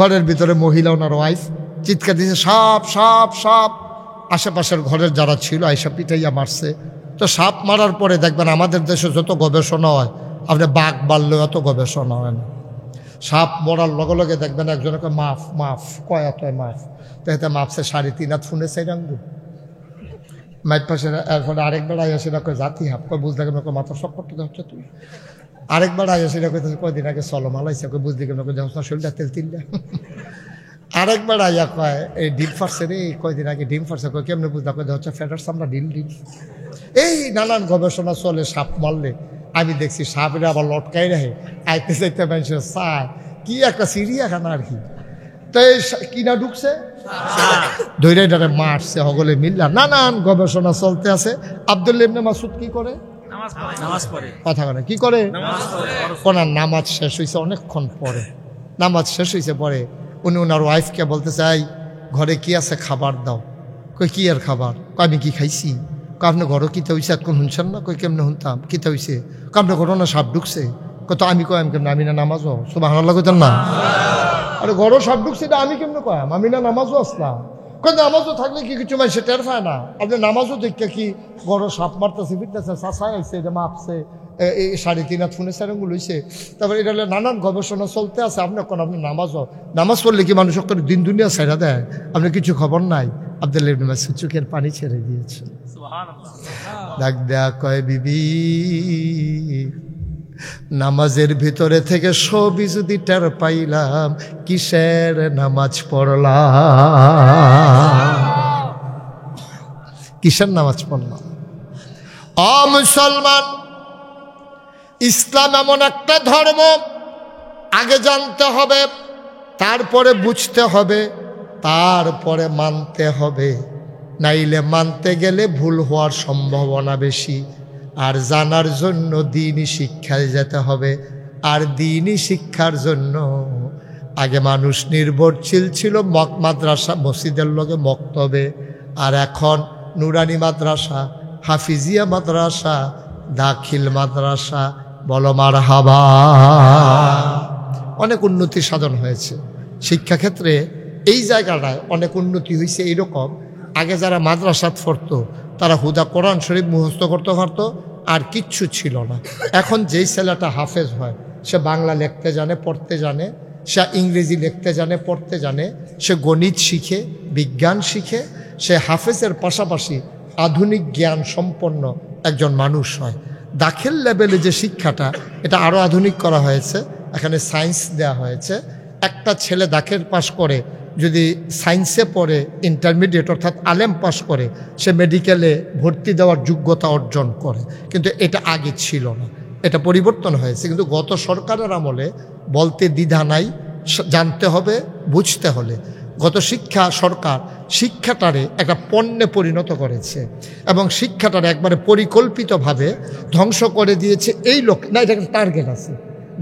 ঘরের ভিতরে মহিলা ওনার ওয়াইফ চিৎকার দিয়েছে, সাপ সাপ সাপ। আশেপাশের ঘরের যারা ছিল আইসা পিটাইয়া মারছে। তো সাপ মারার পরে দেখবেন আমাদের দেশে যত গবেষণা হয়, আপনি বাঘ মারলেও এত গবেষণা হয় না। সাপ মরার লগে লগে দেখবেন একজনকে মাফ মাফ কয় এত মাফ, তো এতে মাপছে 3.5 হাত ফোনে 4 আঙ্গুল মাইট পাশে। এরপরে আরেকবার আইয়া সেটা কয় জাতি হাফ কয়, বুঝতে গেল মাথা সব করতে হচ্ছে তুই। আরেকবার আইয়া সেটা কইতেছে কয়দিন আগে চলো মালাইছে, কই বুঝতে গেল শরীরটা তেল তিনটা। আরেকবার আইয়া কয় এই ডিম ফাটছে রে, কয়দিন আগে ডিম ফাটছে, কয় কেমনে বুঝতে কয় হচ্ছে ফেটার সামনা ডিম ডিম। এই নানান গবেষণা চলে। সাপ মারলে আমি দেখছি সাপের আবার লটকাই রাখে, আইতে চাইতে মানুষের চায় কি একটা চিড়িয়াখানা আর কি। তো এই কিনা ঢুকছে ধৈর্য ডারে মারছে হগলে মিল্লা, নানান গবেষণা চলতে আছে। আব্দুল্লাহ ইবনে মাসউদ কি করে? নামাজ পড়ে। কথা বলে কি করে? ওনার নামাজ শেষ হয়েছে অনেকক্ষণ পরে। নামাজ শেষ হয়েছে পরে উনি ওনার ওয়াইফকে বলতে চাই ঘরে কি আছে খাবার দাও। কই কি আর খাবার? কই আমি কি খাইছি? কই আপনার ঘরও কিতে হয়েছে এখন শুনছেন না? কই কেমনে শুনতাম কিতে হয়েছে? আপনার ঘরও না সাপ ঢুকছে? কত আমি কয়াম কেমন? আমি না নামাজও সুবহানাল্লাহ কইতেন না? আরে ঘরও সাপ ঢুকছে এটা আমি কেমনে কয়াম? আমি না নামাজও আসলাম। কই নামাজও থাকলে কি কিছু মানুষ টের পায় না? আপনি নামাজও দেখতে কি ঘরও সাপ মারতেছে ফিরতেছে, চাষাই আইছে এটা মাপছে, এই 3.5 হাত ফোনে 4 আঙ্গুল হয়েছে। তারপরে এটা নানান গবেষণা চলতে আছে। আপনি কোন আপনি নামাজ পড়লে কি মানুষ দিন দুনিয়া ছেড়া দেয়? আপনি কিছু খবর নাই। আব্দুল্লাহ ইবনে মাসউদ চোখের পানি ছেড়ে দিয়েছে। ডাক দেয়া কয় বিবি, নামাজের ভিতরে থেকে সবই যদি টের পাইলাম, কিসের নামাজ পড়লাম? কিসের নামাজ পড়লাম? ও মুসলমান, ইসলাম এমন একটা ধর্ম, আগে জানতে হবে, তারপরে বুঝতে হবে, তারপরে মানতে হবে। নাইলে মানতে গেলে ভুল হওয়ার সম্ভাবনা বেশি। আর জানার জন্য দ্বীনি শিক্ষায় যেতে হবে। আর দ্বীনি শিক্ষার জন্য আগে মানুষ নির্ভরশীল ছিল মাদ্রাসা মসজিদের লগে মক্তবে, আর এখন নুরানি মাদ্রাসা, হাফিজিয়া মাদ্রাসা, দাখিল মাদ্রাসা। বলো মারহাবা। অনেক উন্নতি সাধন হয়েছে শিক্ষাক্ষেত্রে। এই জায়গাটায় অনেক উন্নতি হয়েছে। এইরকম আগে যারা মাদ্রাসাত পড়তো তারা হুদা কোরআন শরীফ মুখস্থ করতে পারতো, আর কিচ্ছু ছিল না। এখন যেই ছেলেটা হাফেজ হয়, সে বাংলা লিখতে জানে, পড়তে জানে, সে ইংরেজি লিখতে জানে, পড়তে জানে, সে গণিত শিখে, বিজ্ঞান শিখে, সে হাফেজের পাশাপাশি আধুনিক জ্ঞান সম্পন্ন একজন মানুষ হয়। দাখিল লেভেলে যে শিক্ষাটা, এটা আরও আধুনিক করা হয়েছে। এখানে সায়েন্স দেওয়া হয়েছে। একটা ছেলে দাখিল পাস করে যদি সায়েন্সে পড়ে, ইন্টারমিডিয়েট অর্থাৎ আলেম পাস করে, সে মেডিকেলে ভর্তি দেওয়ার যোগ্যতা অর্জন করে। কিন্তু এটা আগে ছিল না, এটা পরিবর্তন হয়েছে। কিন্তু গত সরকারের আমলে বলতে দ্বিধা নাই, জানতে হবে, বুঝতে হলে। গত সরকার শিক্ষাটারে একটা পণ্যে পরিণত করেছে এবং শিক্ষাটারে একবারে পরিকল্পিতভাবে ধ্বংস করে দিয়েছে। এই লোক না, এটা একটা টার্গেট আছে।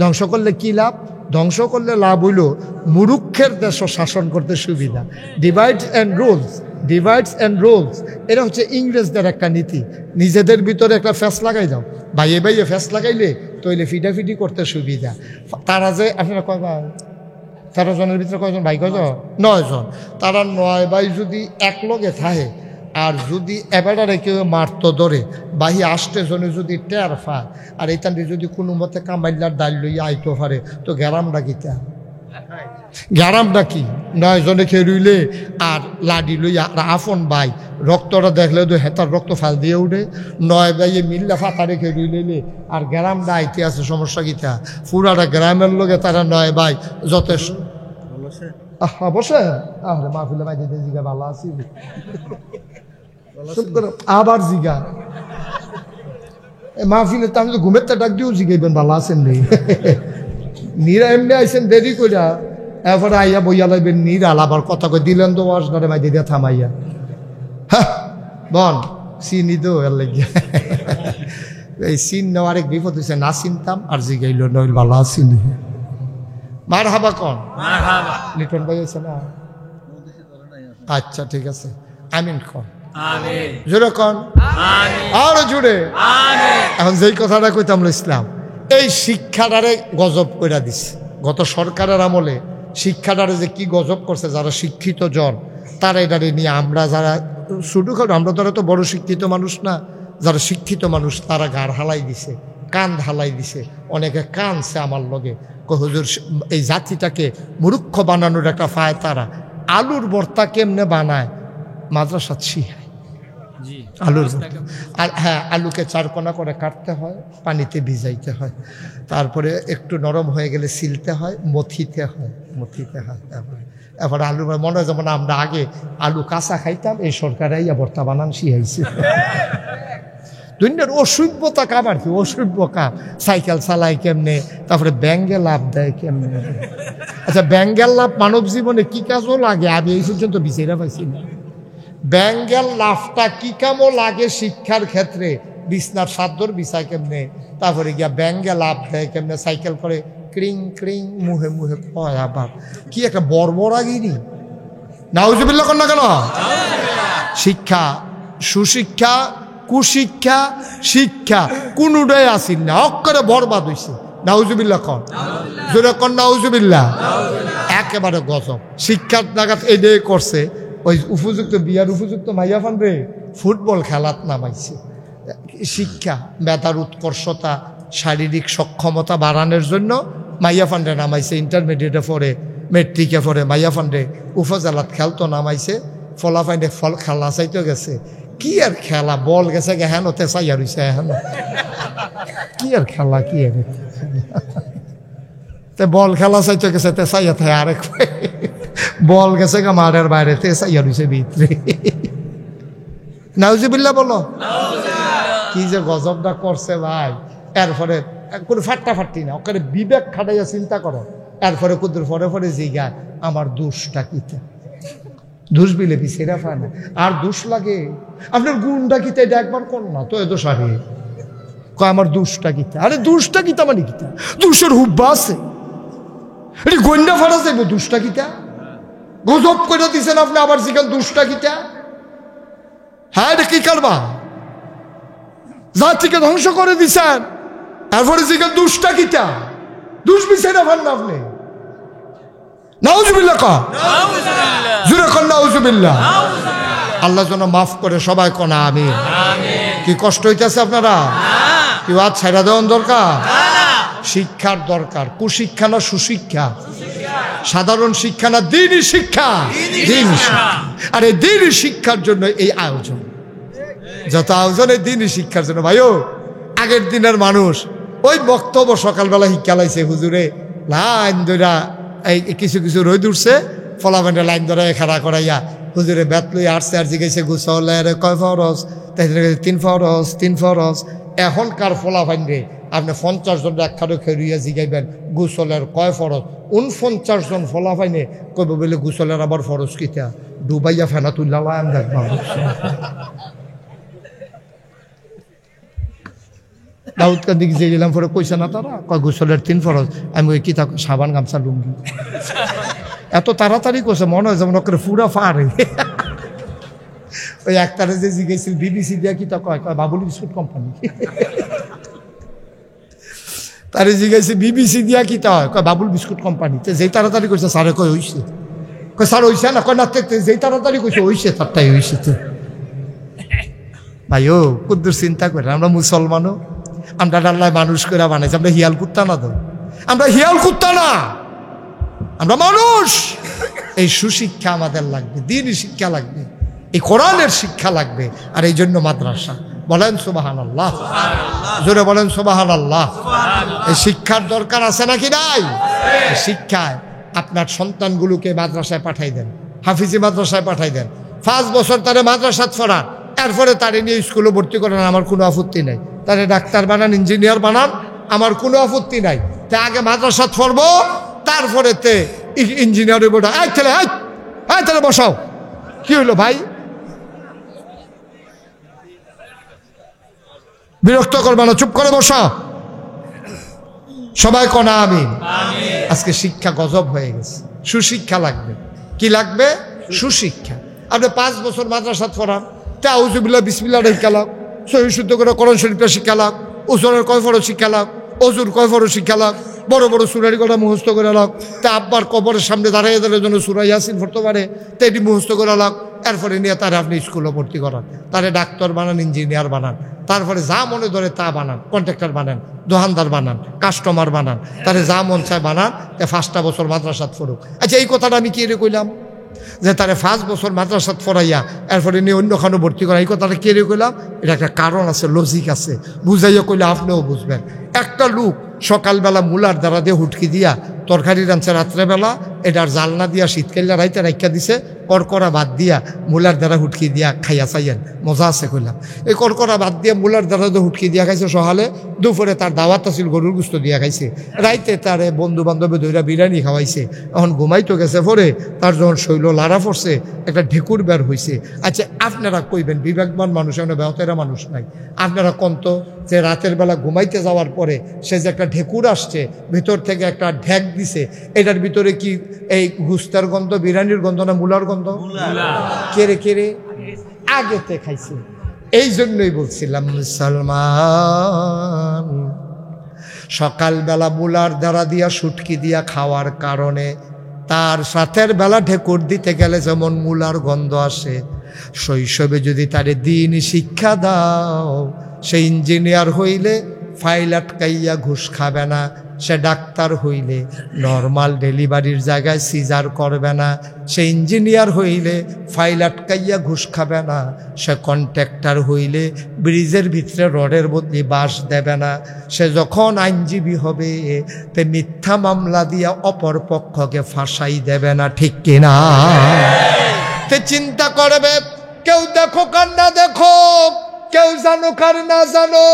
ধ্বংস করলে কি লাভ? ধ্বংস করলে লাভ হইল মুরুক্ষের দেশও শাসন করতে সুবিধা। Divides and rules, divides and rules, এটা হচ্ছে ইংরেজদের একটা নীতি। নিজেদের ভিতরে একটা ফ্যাস লাগাই দাও, ভাইয়ে ভাইয়ে ফ্যাস লাগাইলে তৈলে ফিটাফিটি করতে সুবিধা। তারা যে আপনারা কয় ভাই, 13 জনের ভিতরে কয়জন ভাই? কয়জন? 9 জন। তারা 9 ভাই যদি এক লগে থাকে, আর যদি এবারে কেউ মারত ধরে বাহি 8 জনে যদি টের পায়, আর এইখানে যদি কোনো মতে কামাইলার ডাল লইয়া আইতো পারে, তো গ্যারামটা কিতা? গ্যারামটা কি? 9 জনে খেয়ে রইলে আর লাডি লইয়া, আর আফন ভাই রক্তটা দেখলে তো হেতার রক্ত ফাল দিয়ে উঠে। 9 ভাইয়ে মিললে ফাঁকারে খেয়ে রইলে আর গ্যারামটা আইতে আছে, সমস্যা কিতা? পুরাটা গ্রামের লোকে তারা 9 ভাই যথেষ্ট। বসে আরে মাহফিলে ভাই দিতে জিগা ভালো আছি, আবার জিগা মাহফিলে তো আমি তো ঘুমের তা ডাক দিও জিগাইবেন ভালো আছেন নেই। নিরা এমনি আইসেন দেরি কইরা, এরপরে আইয়া বইয়া লাইবেন নিরাল, আবার কথা কই দিলেন তো ওয়াজ ধরে মাই দিদিয়া থামাইয়া। হ্যাঁ বন চিনি তো এর লাগিয়া। এই চিন নেওয়ার এক বিপদ হয়েছে, না চিনতাম আর জিগাইল নইল ভালো আছি। মারহাবা কন, মারহাবা। লিটন ভাই আছে না? আচ্ছা ঠিক আছে, আমিন কন, আমিন। জোরে কন, আমিন। আরো জোরে, আমিন। এখন যেই কথাটা কইতাম ইসলাম এই শিক্ষাটারে গজব কইরা দিছে। গত সরকারের আমলে শিক্ষাটারে যে কি গজব করছে যারা শিক্ষিত জন তারা এটারে নিয়ে আমরা যারা শুধু আমরা ধরো তো বড় শিক্ষিত মানুষ না, যারা শিক্ষিত মানুষ তারা গাড় হালাই দিছে, কান হালাই দিছে, অনেকে কানছে আমার লগে হুজুর এই জাতিটাকে মূর্খ বানানোর একটা ফায় তারা। আলুর ভর্তা কেমনে বানায় মাদ্রাসা শিখায়। আলুর আর হ্যাঁ, আলুকে চারকোনা করে কাটতে হয়, পানিতে ভিজাইতে হয়, তারপরে একটু নরম হয়ে গেলে সিলতে হয়, মথিতে হয়। এবার আলু মনে হয় যেমন আমরা আগে আলু কাঁচা খাইতাম, এই সরকার আইয়া ভর্তা বানান শিখাইছে। দুনিয়ার অসভ্যতা কাম আর কি, অসভ্য কাম। সাইকেল চালায় কেমনে, তারপরে ব্যাঙ্গে লাভ দেয় কেমনে। আচ্ছা, ব্যাঙ্গের লাভ মানব জীবনে কি কাজও লাগে আমি এই পর্যন্ত বিচারা পাইছি না। ব্যাঙ্গের লাভটা কি কামও লাগে শিক্ষার ক্ষেত্রে, বিছনার সাদ্দর বিছায় কেমনে, তারপরে গিয়া ব্যাঙ্গে লাভ দেয় কেমনে, সাইকেল করে ক্রিং ক্রিং মুহে মুহে কয়। আবার কি একটা বর্বরাগিরি। নাউজুবিল্লাহ কর না কেন? শিক্ষা, সুশিক্ষা, কুশিক্ষা, শিক্ষা কোনটাই আসিন না, অক্ষরে বরবাদ হইছে। নাউজুবিল্লাহ কর, জোরে কর নাউজুবিল্লাহ। একেবারে গজব। শিক্ষার নাগাদ এই দিয়ে করছে ওই উপযুক্ত বিয়ার উপযুক্ত মাইয়া ফানবে ফুটবল খেলাত নামাইছে। শিক্ষা, মেধার উৎকর্ষতা, শারীরিক সক্ষমতা বাড়ানোর জন্য মাইয়া ফান্ডে নামাইছে। ইন্টারমিডিয়েটে পড়ে, মেট্রিকে পড়ে মাইয়া ফান্ডে উপজেলাত খেলতো নামাইছে। ফলাফাইন্ডে ফল খেলা চাইতে গেছে। কি আর খেলা, বল গেছে গে হেন তে চাইয়া রইছে হেন। কি আর খেলা, কি আর তে বল খেলা চাইতে গেছে তে চাইয়া থাকে আরেক বল গেছে গা মাঠের বাইরে তে চাইয়া রইছে ভিতরে। নাউজুবিল্লাহ বলো। কি যে গজবটা করছে ভাই। এরপরে কোনো ফাট্টাফাট্টি না, ওখানে বিবেক খাটাইয়া চিন্তা করো। এরপরে কুদুর পরে পরে জিগা আমার দোষটা কিতা, দোষ বিলে পিছিয়ে পায় না। আর দোষ লাগে আপনার গুণটা কিতা, এটা একবার কর না তো এত সারে কয় আমার দোষটা কিতা। আরে দোষটা কিতা মানে কিতা? দোষের হুব্বা আছে, এটা গন্ডা ফাটা যাইব। দোষটা কিতা গজব করে দিচ্ছেন আপনি, আবার জিগান দোষটা কিতা। হ্যাঁ, এটা কি করবা? জাতিকে ধ্বংস করে দিচ্ছেন, এরপরে জিগান দোষটা কিতা। দোষ বিছাই না পান না আপনি। নাউজুবিল্লাহ কর, জোরে কর নাউজুবিল্লাহ। আল্লাহ যেন মাফ করে সবাই কনা আমিন। কি কষ্ট হইতেছে আপনারা? কি আজ ছাইড়া দেওয়ার দরকার? শিক্ষার দরকার। কুশিক্ষা না সুশিক্ষা, সাধারণ শিক্ষা না দ্বীনি শিক্ষা। দ্বীনি শিক্ষা। আর এই দ্বীনি শিক্ষার জন্য এই আয়োজন, যত আয়োজন এই দ্বীনি শিক্ষার জন্য। ভাইও, আগের দিনের মানুষ ওই বক্তব্য সকালবেলা শিক্ষা লাইছে, হুজুরে লাইন ধরা এই কিছু কিছু রোদ উঠছে, ফলাফেন্ডে লাইন ধরা খাড়া করাইয়া হুজুরে বেত লই আসছে আর জিজ্ঞেসে গুছলের কয় ফরজ, তাই 3 ফরজ 3 ফরজ। এখনকার ফলাফেন্ডে আপনি 50 জন একখানে খেরিয়া জিগাইবেন গুছলের কয় ফরজ। 49 জন ফলাফাইনে কইব বলে গুছলের আবার ফরজ কিতা, ডুবাইয়া ফেনা তুল্লা আমি দেখবা। দাউদকার দিকে যে গেলাম পরে কইছে না তারা, কয় গোসলের 3 ফরজ। আমি ওই কি থাক সাবান গামছা লুঙ্গি। এত তাড়াতাড়ি করছে মনে হয় যেমন ওকে পুরা ফাড়ে। ওই একটারে যে জিজ্ঞেছিল বিবিসি দিয়া কি তা কয়, বাবুল বিস্কুট কোম্পানি। তারে জিজ্ঞেসি বিবিসি দিয়া কি তা হয়, কয় বাবুল বিস্কুট কোম্পানিতে। যেই তাড়াতাড়ি করছে স্যারে কয় হইছে, কয় স্যার হইছে না, কয় না যেই তাড়াতাড়ি করছে হইছে তারটাই হইছে। তো ভাই ও কুদ্দুর চিন্তা করে, আমরা মুসলমানও, আমরা আল্লাহ মানুষ করে বানাইছি, আমরা হিয়াল কুত্তা না তো, আমরা হিয়াল কুত্তা না, আমরা মানুষ। এই সুশিক্ষা আমাদের লাগবে, দ্বীনি শিক্ষা লাগবে, এই কোরআনের শিক্ষা লাগবে। আর এই জন্য মাদ্রাসা। বলেন সুবহানাল্লাহ, জোরে বলেন সুবহানাল্লাহ। এই শিক্ষার দরকার আছে নাকি নাই? শিক্ষায় আপনার সন্তানগুলোকে মাদ্রাসায় পাঠাই দেন, হাফিজি মাদ্রাসায় পাঠাই দেন। 5 বছর তারে মাদ্রাসাত পড়ান, এরপরে তারে নিয়ে স্কুলে ভর্তি করেন, আমার কোনো আপত্তি নাই। তারে ডাক্তার বানান, ইঞ্জিনিয়ার বানান, আমার কোনো আপত্তি নাই। তা আগে মাদ্রাসাত পড়বো, তারপরে তে ইঞ্জিনিয়ারের বোর্ড। তাহলে বসাও। কি হইলো ভাই? বিরক্ত করবে না, চুপ করে বসা। সবাই কনা আমিন। আজকে শিক্ষা গজব হয়ে গেছে। সুশিক্ষা লাগবে। কি লাগবে? সুশিক্ষা। আপনি 5 বছর মাদ্রাসাত পড়ান, তা আউযুবিল্লাহ বিসমিল্লাহ শিক্ষালাম, সহি শুদ্ধ করে কোরআন শরীফটা শিক্ষালাম, ওজনের কয় ফরজ শিক্ষালাম, অজুর কয় ফরজ শিক্ষালাম, বড় বড় সুরারি করা মুখস্থ করে লাগ, তা আব্বার কবরের সামনে দাঁড়াইয়া দেওয়ার জন্য সুরা ইয়াসিন পড়তে পারে, তো এটি মুখস্থ করে লাগ। এরপরে নিয়ে তারা আপনি স্কুলে ভর্তি করান, তারে ডাক্তার বানান, ইঞ্জিনিয়ার বানান, তারপরে যা মনে ধরে তা বানান, কন্ট্রাক্টর বানান, দোকানদার বানান, কাস্টমার বানান, তারে যা মন চায় বানান, 5টা বছর মাদ্রাসাত পড়ুক। আচ্ছা, এই কথাটা আমি কি রে কইলাম যে তারে 5 বছর মাদ্রাসাত পড়াইয়া এরপরে নিয়ে অন্যখানে ভর্তি করা, এই কথাটা কে রে কইলাম? এটা একটা কারণ আছে, লজিক আছে, বুঝাইয়া কইলে আপনিও বুঝবেন। একটা লোক সকালবেলা মূলার দ্বারা দিয়ে হুটকি দিয়া তরকারি রাঁধছে রাত্রেবেলা, এটার জালনা দিয়া শীতকালে রাইতে রাইখা দিছে, করকরা বাদ দিয়া মূলার দ্বারা হুটকি দিয়া খাইয়া চাইয়েন, মজা আছে কইলাম। এই করকরা বাদ দিয়া মূলার দ্বারা দিয়ে হুটকি দিয়া খাইছে সকালে, দুপুরে তার দাওয়াত আছিল গরুর গুস্ত দিয়া খাইছে, রাইতে তারে বন্ধু বান্ধবে ধইরা বিরিয়ানি খাওয়াইছে, এখন ঘুমাইতো গেছে, পরে তার যখন শৈল লাড়া পড়ছে একটা ঢেকুর বের হয়েছে। আচ্ছা, আপনারা কইবেন বিবেকবান মানুষ, এমন বেহতেরা মানুষ নাই, আপনারা কন্ত যে রাতের বেলা ঘুমাইতে যাওয়ার পরে সে যে একটা ঢেকুর আসছে, ভিতর থেকে একটা ঢেক দিছে, এটার ভিতরে কি এই গুস্তার গন্ধ, বিরিয়ানির গন্ধ না মূলার গন্ধ? কেড়ে কেড়ে আগেতে খাইছে। এই জন্যই বলছিলাম মুসলমান সকালবেলা মূলার দ্বারা দিয়া সুটকি দিয়া খাওয়ার কারণে তার রাতের বেলা ঢেকুর দিতে গেলে যেমন মূলার গন্ধ আসে, শৈশবে যদি তারে দিন শিক্ষা দাও, সে ইঞ্জিনিয়ার হইলে ফাইল আটকাইয়া ঘুষ খাবে না, সে ডাক্তার হইলে নর্মাল ডেলিভারির জায়গায় সিজার করবে না, সে ইঞ্জিনিয়ার হইলে ফাইল আটকাইয়া ঘুষ খাবে না, সে কন্ট্রাক্টর হইলে ব্রিজের ভিতরে রডের বদলি বাঁশ দেবে না, সে যখন আইনজীবী হবে তে মিথ্যা মামলা দিয়া অপর পক্ষকে ফাঁসাই দেবে না, ঠিক কিনা? তে চিন্তা করবে, কেউ দেখো কার না দেখো, কেউ জানো কার না জানো,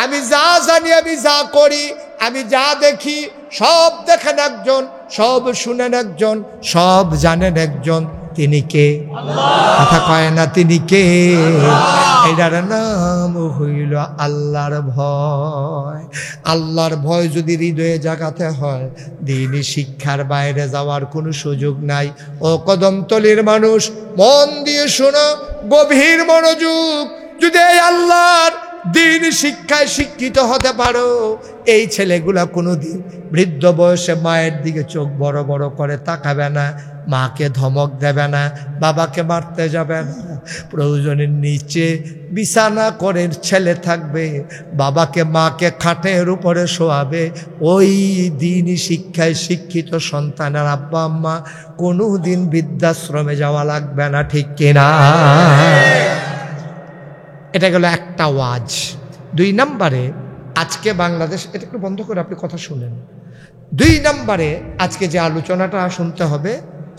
আমি যা জানি, আমি যা করি, আমি যা দেখি, সব দেখেন একজন, সব শুনেন একজন, সব জানেন একজন। তিনি কে? কথা কয় না, তিনি কে? এটার নাম হইল আল্লাহর ভয়। আল্লাহর ভয় যদি হৃদয়ে জাগাতে হয়, দিনই শিক্ষার বাইরে যাওয়ার কোনো সুযোগ নাই। ও কদমতলির মানুষ, মন দিয়ে শোনো, গভীর মনোযোগ। যদি এই আল্লাহর দিন শিক্ষায় শিক্ষিত হতে পারো, এই ছেলেগুলা কোনোদিন বৃদ্ধ বয়সে মায়ের দিকে চোখ বড় বড় করে তাকাবে না, মাকে ধমক দেবে না, বাবাকে মারতে যাবে না, প্রয়োজনের নিচে বিছানা করে ছেলে থাকবে, বাবাকে মাকে খাটের উপরে শোয়াবে। ওই দিন শিক্ষায় শিক্ষিত সন্তানের আব্বা আম্মা কোনোদিন বৃদ্ধাশ্রমে যাওয়া লাগবে না, ঠিক কিনা? এটা গেল একটা ওয়াজ। 2 নম্বরে আজকে বাংলাদেশ, এটা একটু বন্ধ করে আপনি কথা শুনেন। 2 নম্বরে আজকে যে আলোচনাটা শুনতে হবে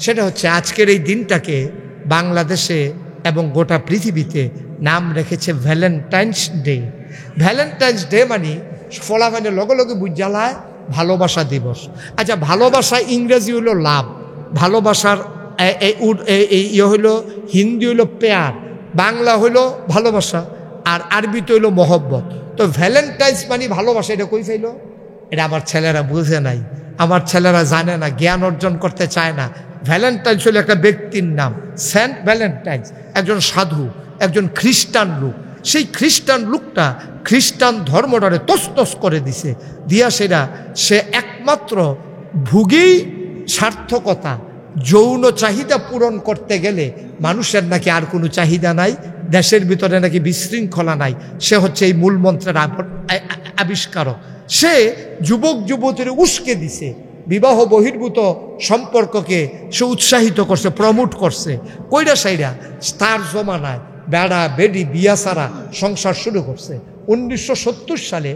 সেটা হচ্ছে, আজকের এই দিনটাকে বাংলাদেশে এবং গোটা পৃথিবীতে নাম রেখেছে ভ্যালেন্টাইন্স ডে। ভ্যালেন্টাইন্স ডে মানে ফলাফলের লগে লগে বুঝালায় ভালোবাসা দিবস। আচ্ছা, ভালোবাসা ইংরেজি হইল লাভ, ভালোবাসার ইয়ে হইল হিন্দি হইল পেয়ার, বাংলা হইল ভালোবাসা, আর আরবিতে হইল মহব্বত। তো ভ্যালেন্টাইন্স মানে ভালোবাসা, এটা কই ফেল? এটা আমার ছেলেরা বুঝে নাই, আমার ছেলেরা জানে না, জ্ঞান অর্জন করতে চায় না। ভ্যালেন্টাইন্স হলো একটা ব্যক্তির নাম, সেন্ট ভ্যালেন্টাইন্স, একজন সাধু, একজন খ্রিস্টান লোক। সেই খ্রিস্টান লোকটা খ্রিস্টান ধর্মটারে তসতস করে দিছে, দিয়া সে একমাত্র ভুগী সার্থকতা, যৌন চাহিদা পূরণ করতে গেলে মানুষের নাকি আর কোনো চাহিদা নাই, দেশের ভিতরে নাকি বিশৃঙ্খলা নাই, সে হচ্ছে এই মূল মন্ত্রের আবিষ্কারক। সে যুবক যুবতীর উস্কে দিছে, বিবাহ বহির্ভূত সম্পর্ককে সে উৎসাহিত করছে, প্রমোট করছে। কইরা সাইরা তার জমানায় বেড়া বেডি বিয়া সারা সংসার শুরু করছে। 1970 সালে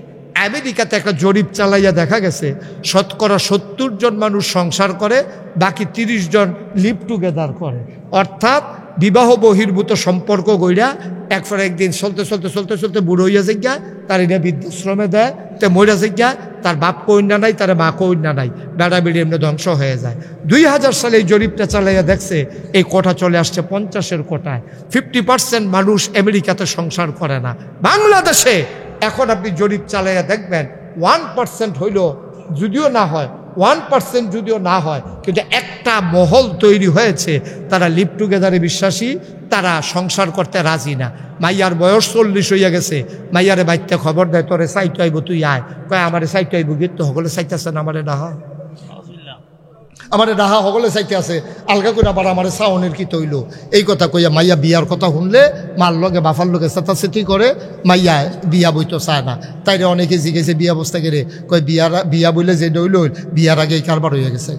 আমেরিকাতে একটা জরিপ চালাইয়া দেখা গেছে, শতকরা 70 জন মানুষ সংসার করে, বাকি 30 জন লিভ টুগেদার করে। অর্থাৎ বিবাহ বহির্ভূত সম্পর্ক গইরা একদিন চলতে চলতে চলতে চলতে বুড়ো হইয়া যাইয়া, তার এটা বৃদ্ধাশ্রমে দেয়, তে মইরা যাইয়া, তার বাপ কন্যা নাই, তার মা কন্যা নাই, বেড়া বেড়ি এমনি ধ্বংস হয়ে যায়। 2000 সালে এই জরিপটা চালাইয়া দেখছে এই কোটা চলে আসছে 50-এর কোটায়। 50% মানুষ আমেরিকাতে সংসার করে না। বাংলাদেশে এখন আপনি জরিপ চালাইয়া দেখবেন 1% হইল, যদিও না হয় 1% যদিও না হয়, কিন্তু একটা মহল তৈরি হয়েছে, তারা লিভ টুগেদারে বিশ্বাসী, তারা সংসার করতে রাজি না। মাইয়ার বয়স 40 হইয়া গেছে, মাইয়ারে বাইতে খবর দেয় তোরে চাইতে আইব, তুই আয়। কয় আমারে চাইতে আইব, গীত তো সকলে চাইতেছে না, আমারে ডাহা আমারে ডাহা সকলে চাইতে আছে, আলগা করে আবার আমারে চাওনের কি তৈল। এই কথা কইয়া মাইয়া বিয়ার কথা শুনলে মার লগে বাফার লগে চেতাচেতি করে, মাইয়া বিয়া বইতো চায় না। তাইরে অনেকে জিজ্ঞেসে বিয়া বস্তা গেলে, কয় বিয়া বইলে যে দইল বিয়ার আগে কারবার হইয়া গেছে।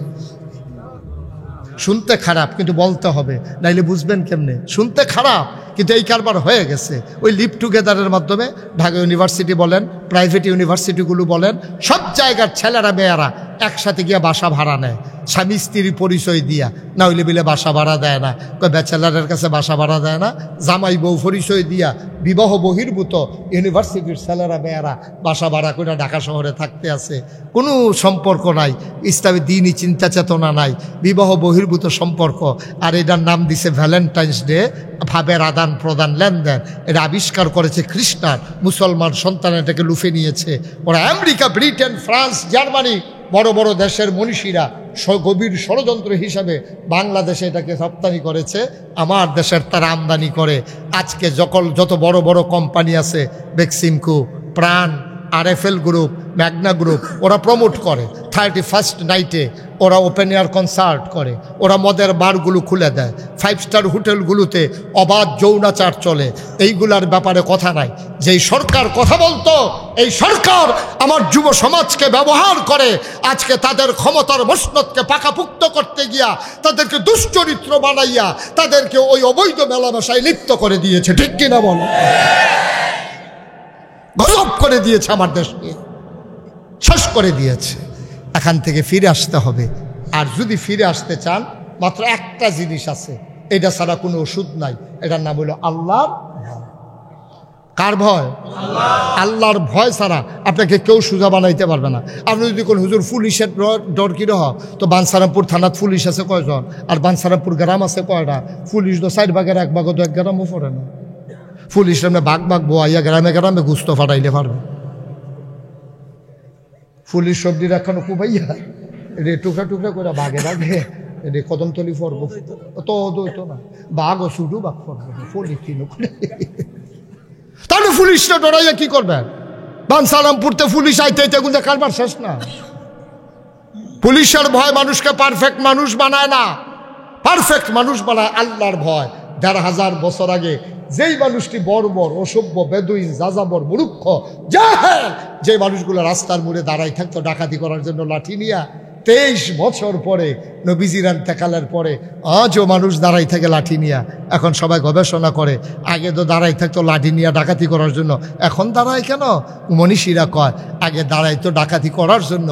শুনতে খারাপ কিন্তু বলতে হবে, নাইলে বুঝবেন কেমনে। শুনতে খারাপ কিন্তু এই কারবার হয়ে গেছে। ওই লিভ টুগেদারের মাধ্যমে ঢাকা ইউনিভার্সিটি বলেন, প্রাইভেট ইউনিভার্সিটিগুলো বলেন, সব জায়গার ছেলেরা মেয়েরা একসাথে গিয়ে বাসা ভাড়া নেয়, স্বামী স্ত্রীর পরিচয় দিয়া, না হইলে বিলে বাসা ভাড়া দেয় না। ব্যাচেলারের কাছে বাসা ভাড়া দেয় না, জামাই বউ পরিচয় দিয়া বিবাহ বহির্ভূত ইউনিভার্সিটির ছেলেরা মেয়েরা বাসা ভাড়া করে ঢাকা শহরে থাকতে আছে। কোনো সম্পর্ক নাই, ইসলামী দিনই চিন্তা চেতনা নাই, বিবাহ বহির্ভূত সম্পর্ক। আর এটার নাম দিছে ভ্যালেন্টাইন্স ডে, ভাবের আদান প্রদান লেনদেন। এটা আবিষ্কার করেছে খ্রিস্টান, মুসলমান সন্তান এটাকে লুফে নিয়েছে। ওরা আমেরিকা, ব্রিটেন, ফ্রান্স, জার্মানি, বড় বড় দেশের মনীষীরা গভীর ষড়যন্ত্র হিসাবে বাংলাদেশে এটাকে রপ্তানি করেছে, আমার দেশের তারা আমদানি করে। আজকে যত বড় বড় কোম্পানি আছে, বেক্সিমকো, প্রাণ, RFL গ্রুপ, ম্যাগনা গ্রুপ, ওরা প্রমোট করে। 31st নাইটে ওরা ওপেন এয়ার কনসার্ট করে, ওরা মদের বারগুলো খুলে দেয়, 5 স্টার হোটেলগুলোতে অবাধ যৌনাচার চলে। এইগুলার ব্যাপারে কথা নাই। যেই সরকার কথা বলতো, এই সরকার আমার যুব সমাজকে ব্যবহার করে আজকে তাদের ক্ষমতার মসনদকে পাকাপুক্ত করতে গিয়া তাদেরকে দুশ্চরিত্র বানাইয়া তাদেরকে ওই অবৈধ মেলামেশায় লিপ্ত করে দিয়েছে। ঠিক কিনা বলো? গজব করে দিয়েছে, আমার দেশকে শেষ করে দিয়েছে। এখান থেকে ফিরে আসতে হবে। আর যদি ফিরে আসতে চান, মাত্র একটা জিনিস আছে, এটা ছাড়া কোনো ওষুধ নাই। এটার নাম হলো আল্লাহর ভয়। কার ভয়? আল্লাহর ভয় ছাড়া আপনাকে কেউ সোজা বানাইতে পারবে না। আপনি যদি কোন হুজুর পুলিশের ডর কি রহ, তো বানসারামপুর থানাত পুলিশ আছে কয়জন, আর বানসারামপুর গ্রাম আছে কয়টা? পুলিশ তো 4 ভাগের 1 ভাগ, তো 1 গ্রামও পড়ে না। পুলিশ এমনি বাঘ বোয়াইয়া গ্রামে গ্রামে গুস্ত ফাটাইলে পারবে। পুলিশ সবজি রাখানো কুবাইয়া রে টুকরা টুকরা করে বাঘে রাখে রে কদমতলি পর্ব তো না, বাঘও শুধু বাঘ পড়বে পুলিশ কিনো। তাহলে পুলিশরা ডরাইয়া কি করবেন? বানসারামপুরতে পুলিশ আইতে গুলো কারবার শেষ না। পুলিশের ভয় মানুষকে পারফেক্ট মানুষ বানায় না, পারফেক্ট মানুষ বানায় আল্লাহর ভয়। 1500 বছর আগে যেই মানুষটি বর্বর, অসভ্য, বেদুইন, যাযাবর, মূর্খ, জাহেল, যে মানুষগুলো রাস্তার মোড়ে দাঁড়াই থাকতো ডাকাতি করার জন্য লাঠি নিয়া, 23 বছর পরে নবীজির ইন্তেকালের পরে আজও মানুষ দাঁড়াই থাকে লাঠি নিয়া। এখন সবাই গবেষণা করে, আগে তো দাঁড়াই থাকতো লাঠি নিয়া ডাকাতি করার জন্য, এখন দাঁড়ায় কেন? মনীষীরা কয় আগে দাঁড়াইতো ডাকাতি করার জন্য,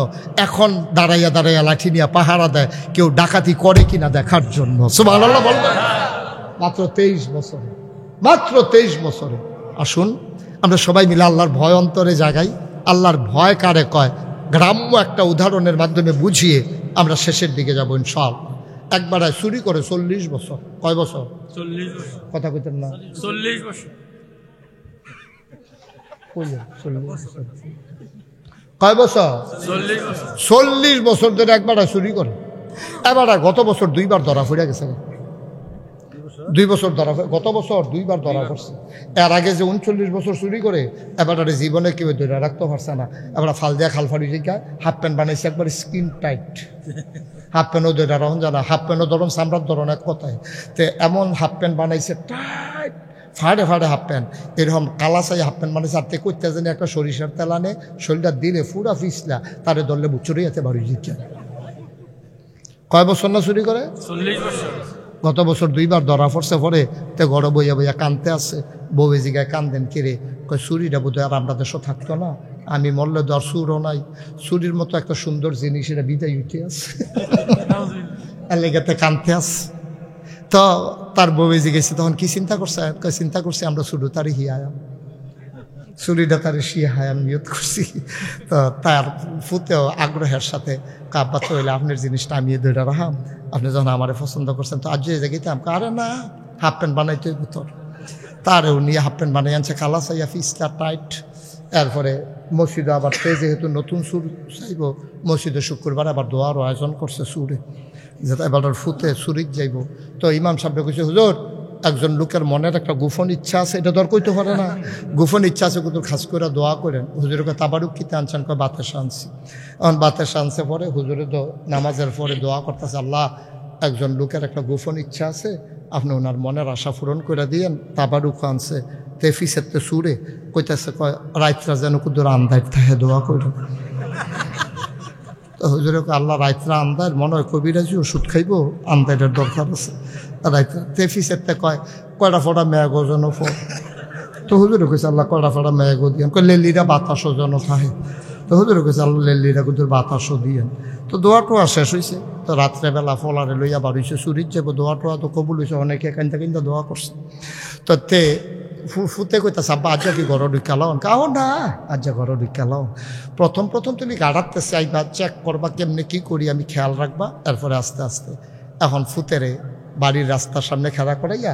এখন দাঁড়াইয়া দাঁড়াইয়া লাঠি নিয়া পাহারা দেয় কেউ ডাকাতি করে কিনা দেখার জন্য। সুবহানাল্লাহ বলবেন? মাত্র 23 বছরে, মাত্র 23 বছরে। আসুন আমরা সবাই মিলে আল্লাহর ভয় অন্তরে জাগাই। আল্লাহর ভয় কারে কয়, গ্রাম্য একটা উদাহরণের মাধ্যমে বুঝিয়ে আমরা শেষের দিকে যাবো ইনশাআল্লাহ। একবার চুরি করে 40 বছর। কয় বছর? 40 বছর। কথা কইতেন না? 40 বছর। কয় বছর? 40 বছর ধরে একবার চুরি করে। এবার গত বছর 2 বার ধরা পড়ে গেছে। 2 বছর ধরা, গত বছর 2 বার ধরা পড়ছে। এর আগে যে 39 বছর চুরি করে, এবার জীবনে কেউ ধরে রাখতে পারছে না। এবার ফাল দেয়া খালফাড়ি রেখা হাফ প্যান্ট বানাইছে, একবার স্কিন টাইট। হাফ প্যান্টও ধরে রাখুন জানা, হাফ প্যান্টও ধরুন চামড়ার ধরুন এক কথায়। তো এমন হাফ প্যান্ট বানাইছে টাইট, ফাড়ে ফাড়ে হাফ প্যান্ট, এরকম কালা চাই হাফ প্যান্ট বানাইছে। আর তে করতে জানি একটা সরিষার তেল আনে, শরীরটা দিলে ফুরা ফিসলা, তারে ধরলে বুচুরি যেতে বাড়ি দিচ্ছে। কয় বছর না চুরি করে? 40 বছর। গত বছর 2 বার ধরা পড়ছে। পরে তে ঘরে বইয়া বইয়া কানতে আছে, বউয়ে জিগায় কান্দেন কিরে? কয় চুরিটা বোধ হয় আর আমরা দেশও থাকতো না, আমি মরলে তো আর চুরও নাই, চুরির মতো একটা সুন্দর জিনিস এটা বিদায় উঠে আছে, লেগেতে কানতে আস। তো তার বউয়ে জিগেছে তখন কি চিন্তা করছে? কয় চিন্তা করছি আমরা শুধু তারই হিয়াম, চুরিটা তার শিয়া হায়াম নিয়ত করছি। তো তার ফুতেও আগ্রহের সাথে কাব্বা চলে আপনার জিনিসটা আমি ধরে রাখাম, আপনি যখন আমারে পছন্দ করছেন তো আজ জায়গাইতাম। আরে না, হাফ প্যান্ট বানাইতে ভিতর তারও নিয়ে হাফ প্যান্ট বানাই আনছে, কালা চাইয়া ফিসটা টাইট। এরপরে মসজিদে আবার যেহেতু নতুন সুর চাইব, মসজিদে শুক্রবার আবার দোয়ার আয়োজন করছে সুরে, যেটা এবার ফুতে সুরিক যাইব। তো ইমাম সাহেব কইছে হুজুর একজন লোকের মনের একটা গোপন ইচ্ছা আছে, এটা দর কইতে পারে না, গোপন ইচ্ছা আছে কিন্তু খাস করে দোয়া করেন। হুজুরকে তাবারুক কিতে আনছেন, কয় বাতাস আনছি। এখন বাতাস আনছে পরে হুজুরে তো নামাজের পরে দোয়া করতেছে, আল্লাহ একজন লোকের একটা গোপন ইচ্ছা আছে, আপনি ওনার মনের আশা পূরণ করে দিয়েন। তাবারুক আনছে তেফিসেতে সুরে কইতেছে, কয় রাইতরা যেন কুদুর আন্দায় থাকে দোয়া করেন। তো হুজুরে আল্লাহ রাইতরা আন্দার মনে হয় কবিরাজি ওষুধ খাইব, আন্দাইটার দরকার আছে রাইতরা। তেফিসেতে কয় কয়টা ফোটা মেয়াগো যেন ফোট। তো হুজুরে কইছে আল্লাহ কয়টা ফোটা মেয়াগো দিয়েন। কয় লেলিরা বাতাসও যেন থাকে। তো হুজুরে কইছে আল্লাহ লেলিরা কুদুর বাতাসও দিয়েন। তো দোয়া টোয়া শেষ হয়েছে। তো রাত্রেবেলা ফলারে লইয়া বার হয়েছে, চুরির যাব দোয়া টোয়া তো কবুল হয়েছে, অনেকে কান্দা কান্দা দোয়া করছে। তো তে ফুতে কইতাছে আব্বা আজ্জা কি ঘর ঢুকালাও? কাও না আজ্জা ঘর ঢুকালাও। প্রথম তুমি গাড়াতে চাইবা, চেক করবা কেমনে কি করি আমি খেয়াল রাখবা, তারপরে আস্তে আস্তে। এখন ফুতেরে বাড়ির রাস্তার সামনে খেলা করাইয়া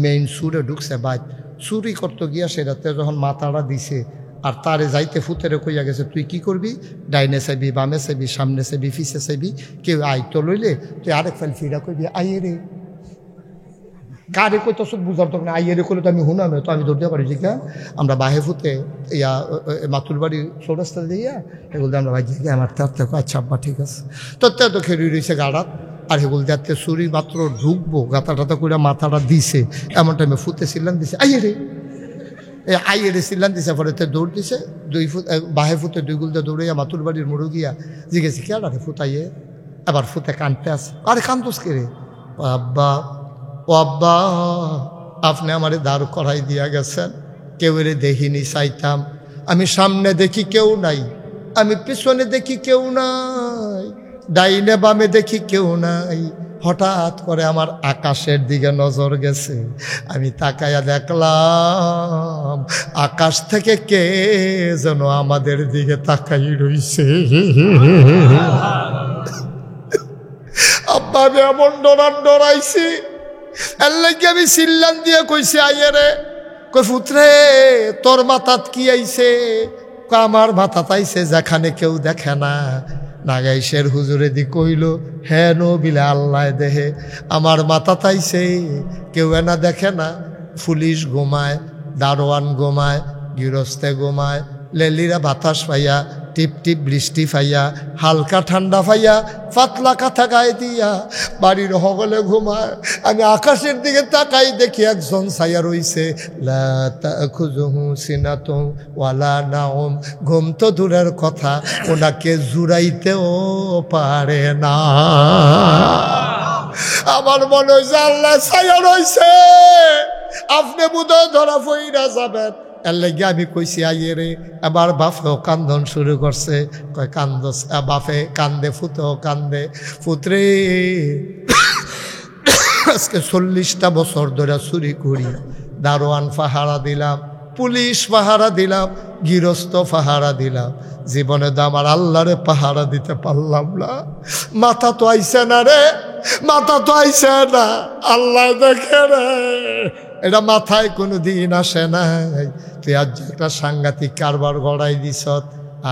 মেইন সুরে ঢুকছে বাইক। চুরি করতে গিয়া সেটাতে যখন মাথাটা দিছে আর তারে যাইতে ফুতেরে কইয়া গেছে, তুই কি করবি? ডাইনে চাইবি, বামে চাইবি, সামনে চাইবি, ফিসে চাইবি, কেউ আইতো লইলে তুই আরেক ফাইল ফিরা কইবি আইয়ে রে। কারে কইতো বুঝার তো না, আইয়ে রে করলে তো আমি হুনা নয়, তো আমি ধরতে পারি যে আমরা বাহে ফুতে ইয়া মাতুর বাড়ি চৌরাস্তা দিয়া এগুলো আমরা ভাই যে আমার তার থেকে আচ্ছা আব্বা ঠিক আছে। তো তো খেয়ে রয়েছে গাড়াত আর হেগুল যাতে চুরি মাত্র ঢুকবো গাতা টাতা করে মাথাটা দিছে, এমন টাইমে ফুতে সিল্লান দিছে আইয়ে রে। আইয়ে রে সিল্লান দিছে, পরে দৌড় দিছে 2 ফুট বাহে ফুতে 2 গুলতে দৌড়াইয়া মাতুর বাড়ির মোড় গিয়া জিজ্ঞেসি কে আরে ফুতাইয়ে। আবার ফুতে কানতে আসে, আরে কান্দোস কে রে? আব্বা ও আব্বা আপনি আমারে দাঁড় করাই দিয়া গেছেন, কেউ রে দেখিনি চাইতাম, আমি সামনে দেখি কেউ নাই, আমি পিছনে দেখি কেউ নাই, ডাইনে বামে দেখি কেউ নাই। হঠাৎ করে আমার আকাশের দিকে নজর গেছে, আমি তাকায়া দেখলাম আকাশ থেকে কে যেন আমাদের দিকে তাকাই রইছে। আব্বা আমি এমন ডরাইছি, এর লাগে আমি সিল্লান দিয়ে কইছি আইয়ে রে। কই ফুতরে তোর মাথাত কি আইছে? আমার মাথাত আইছে যেখানে কেউ দেখে না। নাগাইশের হুজুরে দি কইল, হ্যাঁ নবিলে আল্লাহ দেহে আমার মাথাত আইছে, কেউ না দেখে না। পুলিশ ঘুমায়, দারোয়ান ঘুমায়, গৃহস্থে ঘুমায়, লেলিরা বাতাস পাইয়া, টিপ টিপ বৃষ্টি পাইয়া, হালকা ঠান্ডা পাইয়া, পাতলা কাঁথা গায়ে দিয়া বাড়ির হগলে ঘুমায়। আমি আকাশের দিকে তাকাই দেখি একজন ছায়া রইছে, লা তাখুযুহু সিনাতুন ওয়ালা নাওম। ঘুম তো দূরের কথা, ওনাকে জুড়াইতেও পারে না। আমার মনে হয়েছে আল্লাহ ছায়া রইছে, আপনি বোধহয় ধরা পইরা যাবেন। এর লাগে আমি কইছি আইয়ে রে। এবার বাপেও কান্দন শুরু করছে, কয় কান্দস বাপে কান্দে, ফুতেও কান্দে। ফুতরে আজকে 40টা বছর ধরে চুরি করি, দারোয়ান পাহারা দিলাম, পুলিশ পাহারা দিলাম, গৃহস্থ পাহারা দিলাম, জীবনে তো আমার আল্লাহরে পাহারা দিতে পারলাম না। মাথা তো আইসে না রে, মাথা তো আইসে না, আল্লাহ দেখে রে, এটা মাথায় কোনো দিন আসে নাই। তুই আজ একটা সাংঘাতিক কারবার গড়াই দিস।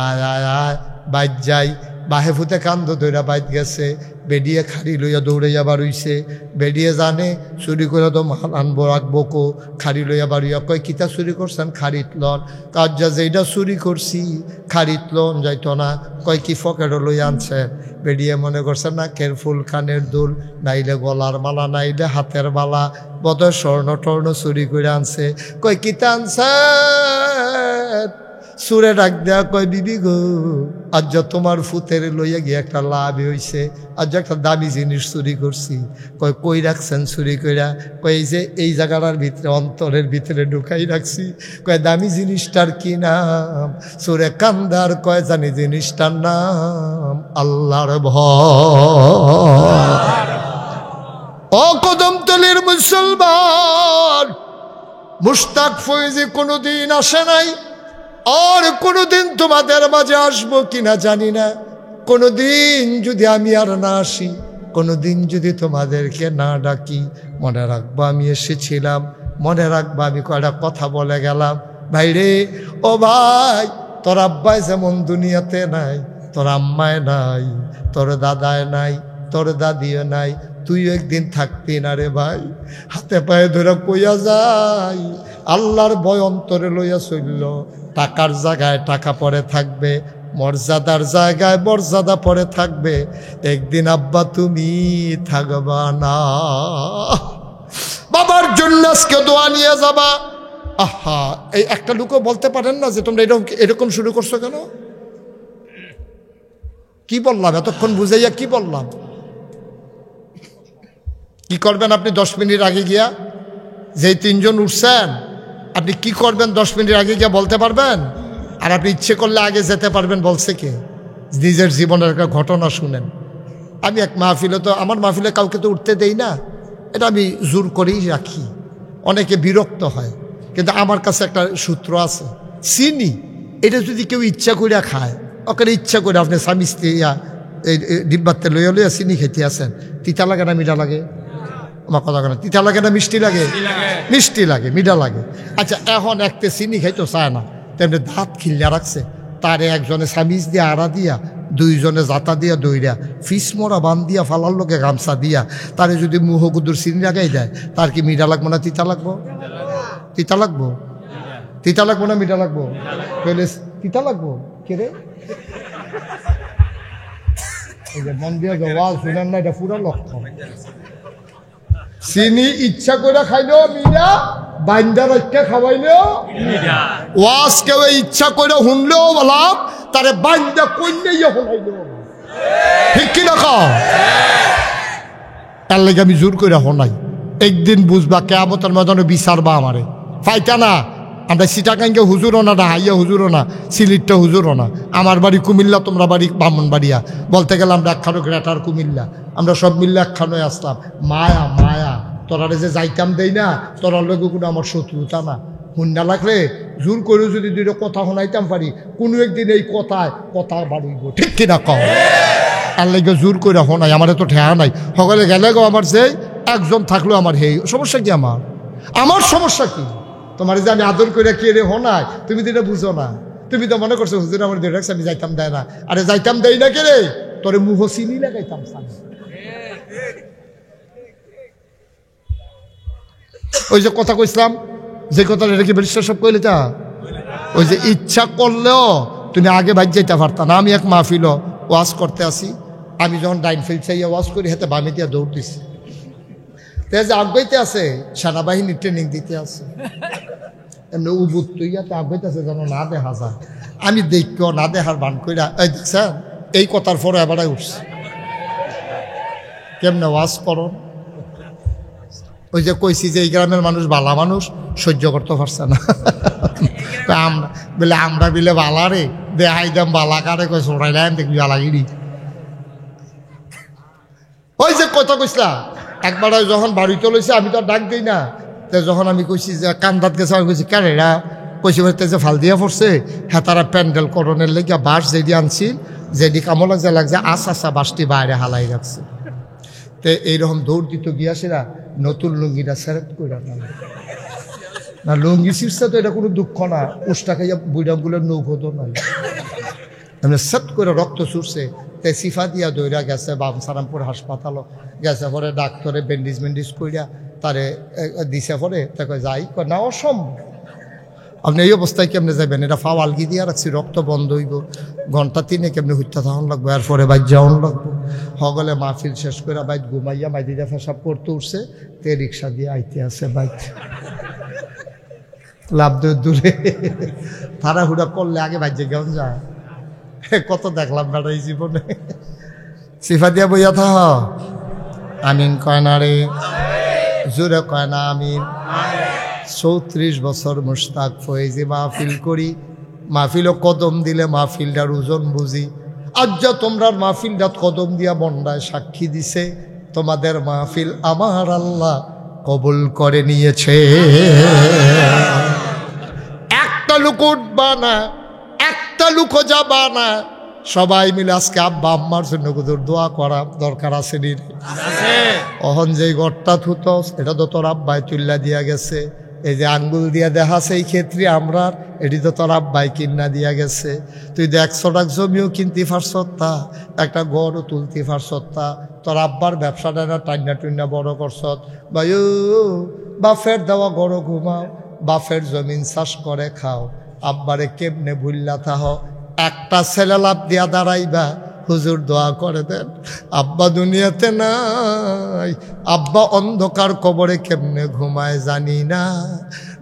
আয় আয় আয় বাইত যাই। বাহে ফুতে কান্দ দইরা বাইত গেছে, বেডিয়ে খাড়ি লইয়া দৌড়াইয়া বাড়ুইছে। বেডিয়ে জানে চুরি করে তো মাল আনবো রাখবো কো, খাড়ি লইয়া বাড়ুইয়া কয় কিতা চুরি করছেন? খাড়িত লন। কাজ যা যেইটা চুরি করছি খাড়িত লন যাইতো না। কয় কি ফকেটও লইয়া আনছে? বেডিয়ে মনে করছেন না কেরফুল কানের দুল, নাইলে গলার মালা, নাইলে হাতের মালা, বোধহয় স্বর্ণ টর্ণ চুরি করে আনছে। কয় কিতা আনছে? সুরে ডাক দেয়া কয় বিবি গো, আজ তোমার ফুতের লইয়া গিয়ে একটা লাভ হইছে, আজ একটা দামি জিনিস চুরি করছি। কয় কই রাখছেন চুরি কইরা? কয় এই যে এই জায়গাটার ভিতরে অন্তরের ভিতরে ঢুকাই রাখছি। কয় দামি জিনিসটার কি নাম? সুরে কান্দার কয় জানি জিনিসটার নাম আল্লাহর ভয়। ও কদমতলির মুসলমান, মুশতাক ফয়েজি কোনোদিন আসে নাই, আর কোনোদিন তোমাদের মাঝে আসবো কিনা জানি না। কোনোদিন যদি আমি আর না আসি, কোনোদিন যদি তোমাদেরকে না ডাকি, মনে রাখবা আমি এসেছিলাম, মনে রাখবা আমি কয়টা কথা বলে গেলাম। ভাই রে, ও ভাই, তোর আব্বাই যেমন দুনিয়াতে নাই, তোর আম্মায় নাই, তোর দাদায় নাই, তোর দাদিও নাই, তুই একদিন থাকবি না রে ভাই। হাতে পায়ে ধরে কইয়া যাই, আল্লাহর ভয় অন্তরে লইয়া চলল। টাকার জায়গায় টাকা পরে থাকবে, মর্যাদার জায়গায় মর্যাদা পরে থাকবে, একদিন আব্বা তুমি থাকবা না। বাবার জন্য আজকে দোয়া নিয়ে যাবা। আহা, এই একটা লোকও বলতে পারেন না যে তোমরা এরকম শুরু করছো কেন? কি বললাম এতক্ষণ বুঝাইয়া? কি বললাম? কি করবেন আপনি 10 মিনিট আগে গিয়া? যেই 3 জন উঠছেন, আপনি কি করবেন 10 মিনিট আগে গিয়া বলতে পারবেন? আর আপনি ইচ্ছে করলে আগে যেতে পারবেন বলছে কে? নিজের জীবনের একটা ঘটনা শুনেন। আমি এক মাহফিলে, তো আমার মাহফিলে কাউকে তো উঠতে দেই না, এটা আমি জোর করেই রাখি। অনেকে বিরক্ত হয়, কিন্তু আমার কাছে একটা সূত্র আছে। চিনি এটা যদি কেউ ইচ্ছা করে খায়, ওকে ইচ্ছা করে আপনি স্বামী স্ত্রী ডিব্বাতে লইয়া লইয়া চিনি খেতে আসেন, তিতা লাগে না মিঠা লাগে? আমার কথা কেন, তিতা লাগে না মিষ্টি লাগে? মিষ্টি লাগে, মিঠা লাগে। আচ্ছা, এখন একটা চিনি খাইতো চায় না, তেমনি দাঁত খিল্লা রাখছে, তারে একজনে সামিজ দিয়া আড়া দিয়া, 2 জনে জাতা দিয়া দইরা, ফিস মরা বান দিয়া, ফালার লোকে গামছা দিয়া, তারে যদি মুহ গুদুর চিনি লাগাই দেয়, তার কি মিঠা লাগবো না তিতা লাগবো? তিতা লাগবো? তিতা লাগবো না মিঠা লাগবো? তিতা লাগবো। কে রে মন দিয়া ওয়াজ শুনেন না, এটা পুরো লক্ষ্য। চিনি ইচ্ছা করে খাইলেও মিঠা, বাইন্দা রাখা খাওয়াইলেও মিঠা। ওয়াজ কেউ ইচ্ছা করে শুনলেও বলাম, তারে বাইন্দা কইলেই হলাইলেও। ঠিক কি না? খাও তার লেগে আমি জোর করে হনাই। একদিন বুঝবা কিয়ামতের ময়দানে বিচারবা আমারে। ফাইটা না, আমরা সিটাকাঙ্গে হুজুরও না, হাইয়া হুজুরও না, সিলিটটা হুজুরও না। আমার বাড়ি কুমিল্লা, তোমরা বাড়ি ব্রাহ্মণবাড়িয়া। বলতে গেলে আমরা একখানো গ্রেটার কুমিল্লা, আমরা সব মিললে একখানোয় আসলাম। মায়া মায়া তোরারে যে যাইতাম দেই না, তোরার লোক কোনো আমার শত্রুতা না। হুন্ডা লাগলে জোর করে যদি 2টা কথা শোনাইতাম পারি, কোনো একদিন এই কথা বাড়িব। ঠিক কিনা কও? আর লেগে জোর করে শোনাই, আমার তো ঠেয়া নাই। সকলে গেলে গো আমার যে একজন থাকলো আমার, হেই সমস্যা কি? আমার সমস্যা কি? তোমার যে আমি আদর করে কে রে হনাই, তুমি তো এটা বুঝো না। তুমি তো মনে করছো হুজুর আমার ধরে রাখছে, আমি যাইতাম দেয় না। আরে যাইতাম দেই না কে রে, তোরে মুহ চিনি লাগাইতাম। ওই যে কথা কইছিলাম, যে কথা এটা কি বেরিস্টার সব কইলে তা, ওই যে ইচ্ছা করলেও তুমি আগে বাইর যাইতে পারতা না। আমি এক মাহফিল ওয়াজ করতে আসি, আমি যখন ডাইন ফিল্ড চাইয়া ওয়াজ করি, হাতে বামে দিয়া দৌড় দিছি। যে আগাইতে আছে, সেনাবাহিনী ট্রেনিং দিতে আছে, এমনি উবুত তুইয়াতে আগাইতে আছে যেন না দেখা যায়। আমি দেখো না দেখার বান কইরা, এই দেখছেন এই কথার পরে এবারে উঠছে। কেমনে ওয়াজ করো? ওই যে কইছি যে এই গ্রামের মানুষ বালা মানুষ, সহ্য করতে পারছে না। আমরা বলে আমরা বিলে বালা রে, দেখাই দাম বালা কারে কই সরাইলাম, দেখবি বালাগিরি। ওই যে কথা কইসলা একবার যখন বাড়িতে লইছে, আমি তো ডাক দিই না। যখন আমি কইছি যে কান্দাত গেছে, আমি কইছি কারেরা কইছি যে ফাল দিয়া পড়ছে, হ্যাঁ তারা প্যান্ডেল করণের লেগে বাঁশ যেদি আনছিল, যেদি কামো লাগছে আসা বাঁশটি বাইরে হালাই রাখছে। তো এইরকম দৌড় দিত গিয়াছিরা, নতুন লুঙ্গিটা সেরেট করে না, লুঙ্গি শীর্ষে তো এটা কোনো দুঃখ না, উষ্টা খাইয়া বুড়াগুলোর নৌকো তো নয়। এমনি সেট করে রক্ত ছুটছে, তাই সিফা দিয়া দৌড়া গেছে বামসারামপুর হাসপাতালও গেছে। পরে ডাক্তারে ব্যান্ডেজ কইরা তারে দিছে। পরে তাকে যাই না, অসম্ভব। আপনি এই অবস্থায় কেমনে যাবেন? এটা ফাও আলগি দিয়া রাখছি, রক্ত বন্ধ হইব, ঘন্টা 3 কেমনি হত্যা থাকুন লাগবো, এরপরে বাইর যাওয়ান লাগবো। হগলে মাহফিল শেষ করে বাইর ঘুমাইয়া মাইদিরা পেশাব করতে উঠছে, তে রিক্সা দিয়ে আইতে আছে বাইক লাভ দূরে। তাড়াহুড়া করলে আগে বাইজে কেমন যায়, কত দেখলাম বেড়া এই জীবনে। সিফা দিয়া বইয়া থাক, আমিন কয় না রে, জোরে কয় না আমিন। 34 বছর মুশতাক ফয়েজি মাহফিল করি, মাহফিলও কদম দিলে মাহফিলটার ওজন বুঝি। আজ যা তোমরা মাহফিলটা কদম দিয়া মন্ডায় সাক্ষী দিছে, তোমাদের মাহফিল আমার আল্লাহ কবুল করে নিয়েছে। একটা লোক উঠবা না, একটা লোক যাবা না, সবাই মিলে আজকে আব্বা আম্মার জন্য দোয়া করা দরকার আছে নি? অহন যে ঘরটা থুতো, এটা তো তোর আব্বাই তুল্লা দিয়া গেছে। এই যে আঙ্গুল দিয়া দেখাছে এই ক্ষেত্রে আমরা, এটি তো তোর আব্বাই কিনা দিয়া গেছে। তুই 100 টাকা জমিও কিনতে পারছত তা, একটা গড়ও তুলতে পারছত তা, তোর আব্বার ব্যবসাটা না টাইনা টুইনা বড় করছত ভাইও বাফের দেওয়া গড় ঘুমাও বাফের জমিন চাষ করে খাও আব্বারে কেমনে ভুল্লা থাহ একটা ছেলে লাভ দিয়া দাঁড়াইবা হুজুর দোয়া করে দেন আব্বা দুনিয়াতে নাই আব্বা অন্ধকার কবরে কেমনে ঘুমায় জানি না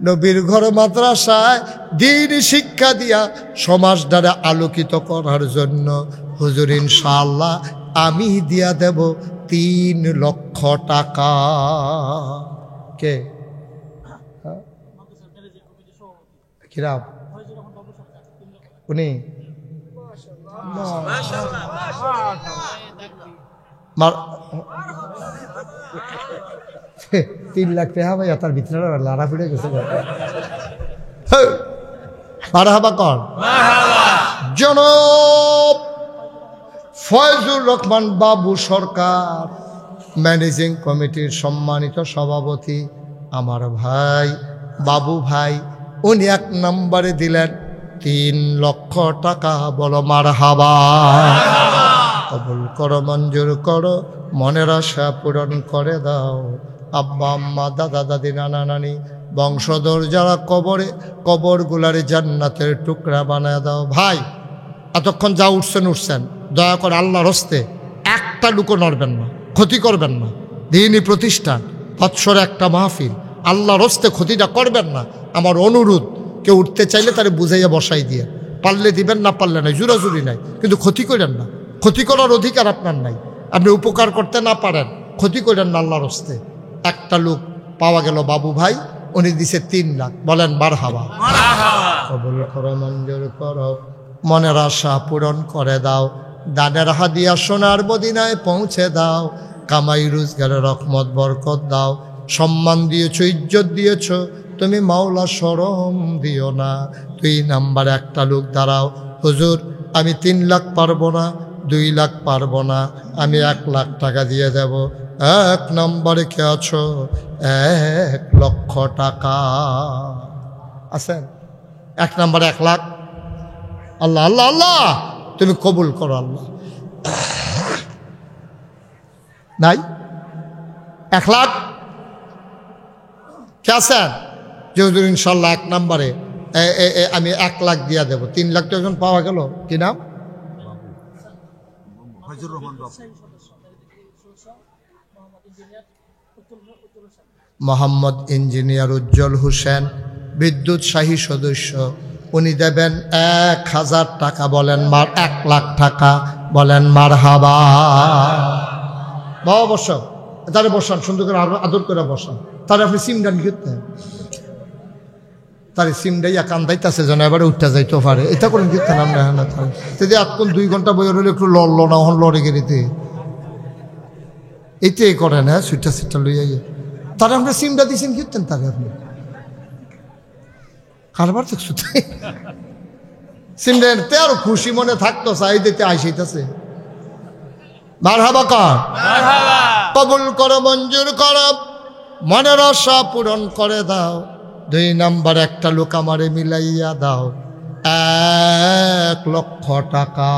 নবীর ঘর মাদ্রাসায় দিন শিক্ষা দিয়া সমাজটারে আলোকিত করার জন্য হুজুর ইনশাআল্লাহ আমি দিয়া দেব 3 লক্ষ টাকা কে কিরাম উনি 3 লাখ টাকা ভাই তার ভিতরে লাড়া ফিরে গেছে মারহাবা কর জনাব ফয়জুর রহমান বাবু সরকার ম্যানেজিং কমিটির সম্মানিত সভাপতি আমার ভাই বাবু ভাই উনি 1 নম্বরে দিলেন 3 লক্ষ টাকা বলো মারহাবা কবুল করো মঞ্জুর করো মনের আশা পূরণ করে দাও আব্বা আম্মা দাদা দাদি নানা নানি বংশধর যারা কবরে কবরগুলারে জান্নাতের টুকরা বানায় দাও ভাই এতক্ষণ যা উঠছেন দয়া করে আল্লাহর হস্তে একটা লুকো নড়বেন না ক্ষতি করবেন না দিনই প্রতিষ্ঠান বৎসরে একটা মাহফিল আল্লাহর হস্তে ক্ষতিটা করবেন না আমার অনুরোধ কেউ উঠতে চাইলে তারে বুঝাইয়া বসাই দিয়ে পারলে দিবেন না পারলে নাই জুরাজুরি নাই কিন্তু ক্ষতি করেন না ক্ষতি করার অধিকার আপনার নাই আপনি উপকার করতে না পারেন ক্ষতি করেন না আল্লাহর হস্তে একটা লোক পাওয়া গেল বাবু ভাই উনি দিছে 3 লাখ বলেন মারহাবা কবুল করো মঞ্জুর করো মনের আশা পূরণ করে দাও দানের হাদিয়া সোনার মদিনায় পৌঁছে দাও কামাই রোজগারের রহমত বরকত দাও সম্মান দিয়েছো ইজ্জত দিয়েছো তুমি মাওলা শরম দিও না 2 নাম্বার একটা লোক দাঁড়াও হুজুর আমি 3 লাখ পারবো না 2 লাখ পারবো না আমি 1 লাখ টাকা দিয়ে দেব 1 নম্বরে কে আছো 1 লক্ষ টাকা আছেন 1 নম্বরে 1 লাখ আল্লাহ আল্লাহ আল্লাহ তুমি কবুল করো আল্লাহ নাই 1 লাখ কে আছেন যে হুজুর ইনশাল্লাহ 1 নম্বরে আমি 1 লাখ দিয়া দেব 3 লাখ তো এখন পাওয়া গেল কি নাম মোহাম্মদ ইঞ্জিনিয়ার উজ্জ্বল হোসেন বিদ্যুৎ শাহী সদস্য উনি দেবেন 1000 টাকা বলেন 1 লাখ টাকা বলেন মারহাবা বাবা বসান তারে বসান সুন্দর করে আদর করে বসান তারে আপনি সিমডান করতে তার সিমডাইয়া কান্দাইতেছে যেন এবারে উঠতে যাইতে পারে এটা করেন কীর্তেন আমরা হ্যাঁ না যদি এখন 2 ঘন্টা বই রইলে একটু লড়লো না হন লড়ে গেলিতে এইটাই করেন হ্যাঁ সুইটা সিটটা লইয়া তারা আমরা সিমটা দিয়েছেন কীর্তেন তারে আপনি কারবার দেখছো সিমডাতে আরো খুশি মনে থাকতো চাই দিতে আইসাইতেছে মারহাবা কর কবুল করো মঞ্জুর করো মনের আশা পূরণ করে দাও 2 নাম্বার একটা লোক আমারে মিলাইয়া দাও 1 লক্ষ টাকা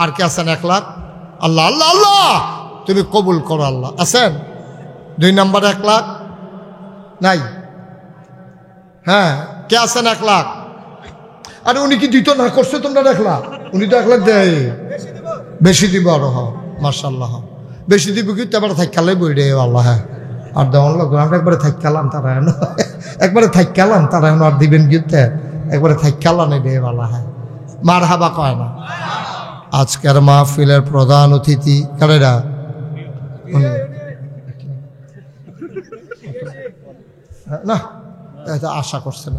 আর কে আছেন 1 লাখ আল্লাহ আল্লাহ আল্লাহ তুমি কবুল করো আল্লাহ আছেন 2 নাম্বার 1 লাখ নাই হ্যাঁ কে আছেন 1 লাখ আরে উনি কি দিত না করছে তোমরা দেখলা উনি তো 1 লাখ দেয় বেশি দিব আরো হ মাশাআল্লাহ বেশি দিব কি এবার থাকালে বই রে আল্লাহ হ্যাঁ আর দেওয়ান লোক আমরা একবারে থাকালাম তারা একবারে থাকালাম তারা আর দিবেন গিতে একবারে থাকালাম রে আল্লাহ হ্যাঁ মারহাবা কয় না আজকের মাহফিলের প্রধান অতিথি কারেরা না এটা আশা করছেন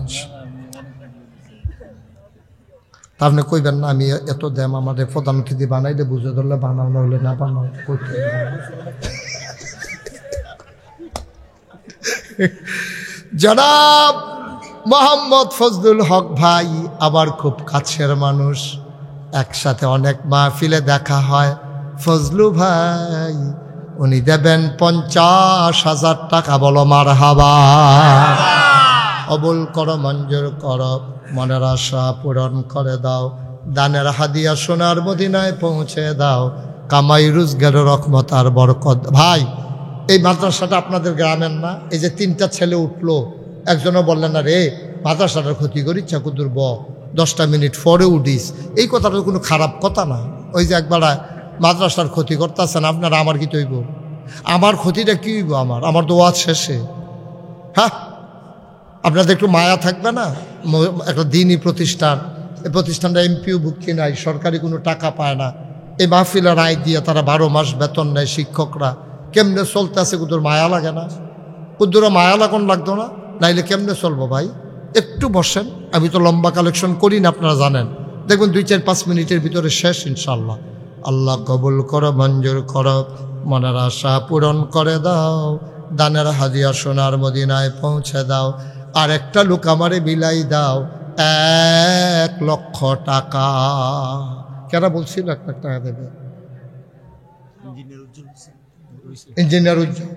আপনি কইবেন না আমি এত দাম আমাদের প্রধান অতিথি বানাইলে বুঝে ধরলে বানানো হইলে না বানাও জনাব মোহাম্মদ ফজলুল হক ভাই আবার খুব কাছের মানুষ একসাথে অনেক মাহফিলে দেখা হয় ফজলু ভাই উনি দেবেন 50,000 টাকা বলো মারহাবা কবুল করো মঞ্জুর করো মনের আশা পূরণ করে দাও দানের হাদিয়া সোনার মদিনায় পৌঁছে দাও কামাই রোজগারের রহমত আর বরকত। ভাই এই মাদ্রাসাটা আপনাদের গ্রামের না? এই যে 3টা ছেলে উঠলো, একজনও বললেন না রে মাদ্রাসাটার ক্ষতি করি চাকুদুর 10টা মিনিট পরে উঠিস, এই কথাটা কোনো খারাপ কথা না। ওই যে একবার মাদ্রাসার ক্ষতি করতেছেন আপনারা, আমার কি তৈব? আমার ক্ষতিটা কী হইব? আমার তো ওয়াজ শেষে। হ্যাঁ, আপনাদের একটু মায়া থাকবে না? একটা দিনই প্রতিষ্ঠান, এই প্রতিষ্ঠানটা এমপিও ভুক্তি নাই, সরকারি কোনো টাকা পায় না, এই মাহফিলের আয় দিয়ে তারা 12 মাস বেতন নেয় শিক্ষকরা, কেমনে চলতে আছে? কুদুর মায়া লাগে না? কুদুরা মায়া লাগুন লাগতো না? নাইলে কেমনে চলবো ভাই? একটু বসেন, আমি তো লম্বা কালেকশন করি না, আপনারা জানেন। দেখবেন 2-4-5 মিনিটের ভিতরে শেষ ইনশাল্লাহ। আল্লাহ কবুল করো, মঞ্জুর করো, মনের আশা পূরণ করে দাও, দানের হাদিয়া সোনার মদিনায় পৌঁছে দাও, আর একটা লোক আমারে বিলাই দাও 1 লক্ষ টাকা। কেন বলছিল 1 লাখ টাকা দেবে? ইঞ্জিনিয়ার উজ্জ্বল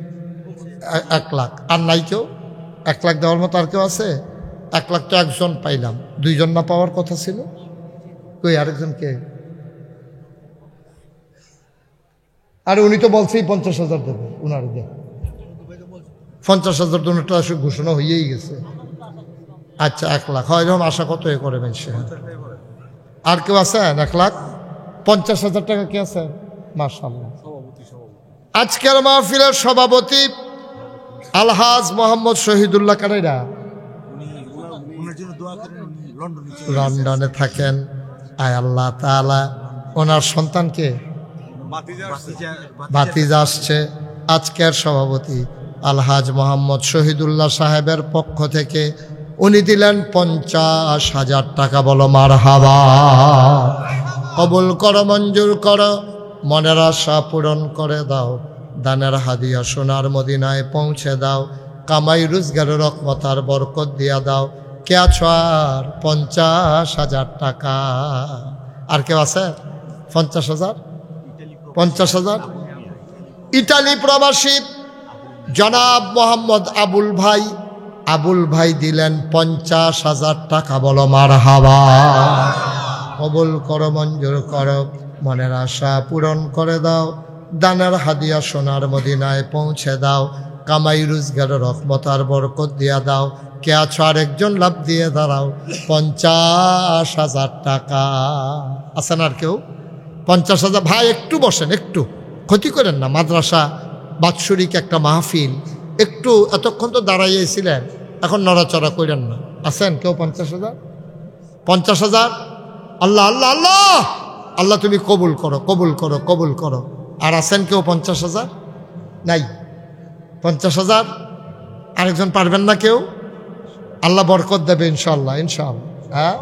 1 লাখ। আর নাই কেউ 1 লাখ দেওয়ার মতো? আর কেউ আছে? 1 লাখ তো একজন পাইলাম, 2 জন না পাওয়ার কথা ছিল। কই আরেকজনকে? আরে উনি তো বলছেই 50,000 দেবে, উনার দেবে 50,000 দুটা ঘোষণা হয়েই গেছে। আচ্ছা 1 লাখ হয়, এরকম আশা কত এ করে মেনছে। আর কেউ আছেন? 1,50,000 টাকা কে আছেন? মাশাআল্লাহ। আজকের মাহফিলের সভাপতি আলহাজ মোহাম্মদ শহীদুল্লাহ কানাইরা, লন্ডনে থাকেন। আয় আল্লাহ তাআলা ওনার সন্তানকে ভাতিজা আসছে, আজকের সভাপতি আলহাজ মোহাম্মদ শহীদুল্লাহ সাহেবের পক্ষ থেকে উনি দিলেন 50,000 টাকা। বলো মারহাবা। কবুল করো, মঞ্জুর করো, মনের আশা পূরণ করে দাও, দানের হাদিয়া সোনার মদিনায় পৌঁছে দাও, কামাই রোজগারের রহমত আর বরকত দিয়া দাও। কে আছো আর? 50,000 টাকা। আর কেউ আছে? 50,000? 50,000? ইটালি প্রবাসী জনাব মোহাম্মদ আবুল ভাই দিলেন 50,000 টাকা। বলো মারহাবা। কবুল করো, মঞ্জুর করো, মনের আশা পূরণ করে দাও, দানের হাদিয়া সোনার মদিনায় পৌঁছে দাও, কামাই রোজগারের রহমত আর বরকত দিয়া দাও। কে আছো? আরেকজন লাভ দিয়ে দাঁড়াও। 50,000 টাকা। আছেন আর কেউ? 50,000। ভাই একটু বসেন, একটু ক্ষতি করেন না। মাদ্রাসা বাৎসরিক একটা মাহফিল, একটু এতক্ষণ তো দাঁড়াইয়েছিলেন, এখন নড়াচড়া করেন না। আছেন কেউ? 50,000? 50,000? আল্লাহ আল্লাহ আল্লাহ আল্লাহ, তুমি কবুল করো, কবুল করো, কবুল করো। আর আছেন কেউ? 50,000 নাই? 50,000? আরেকজন পারবেন না কেউ? আল্লাহ বরকত দেবে ইনশাল্লাহ, ইনশাল্লাহ। হ্যাঁ,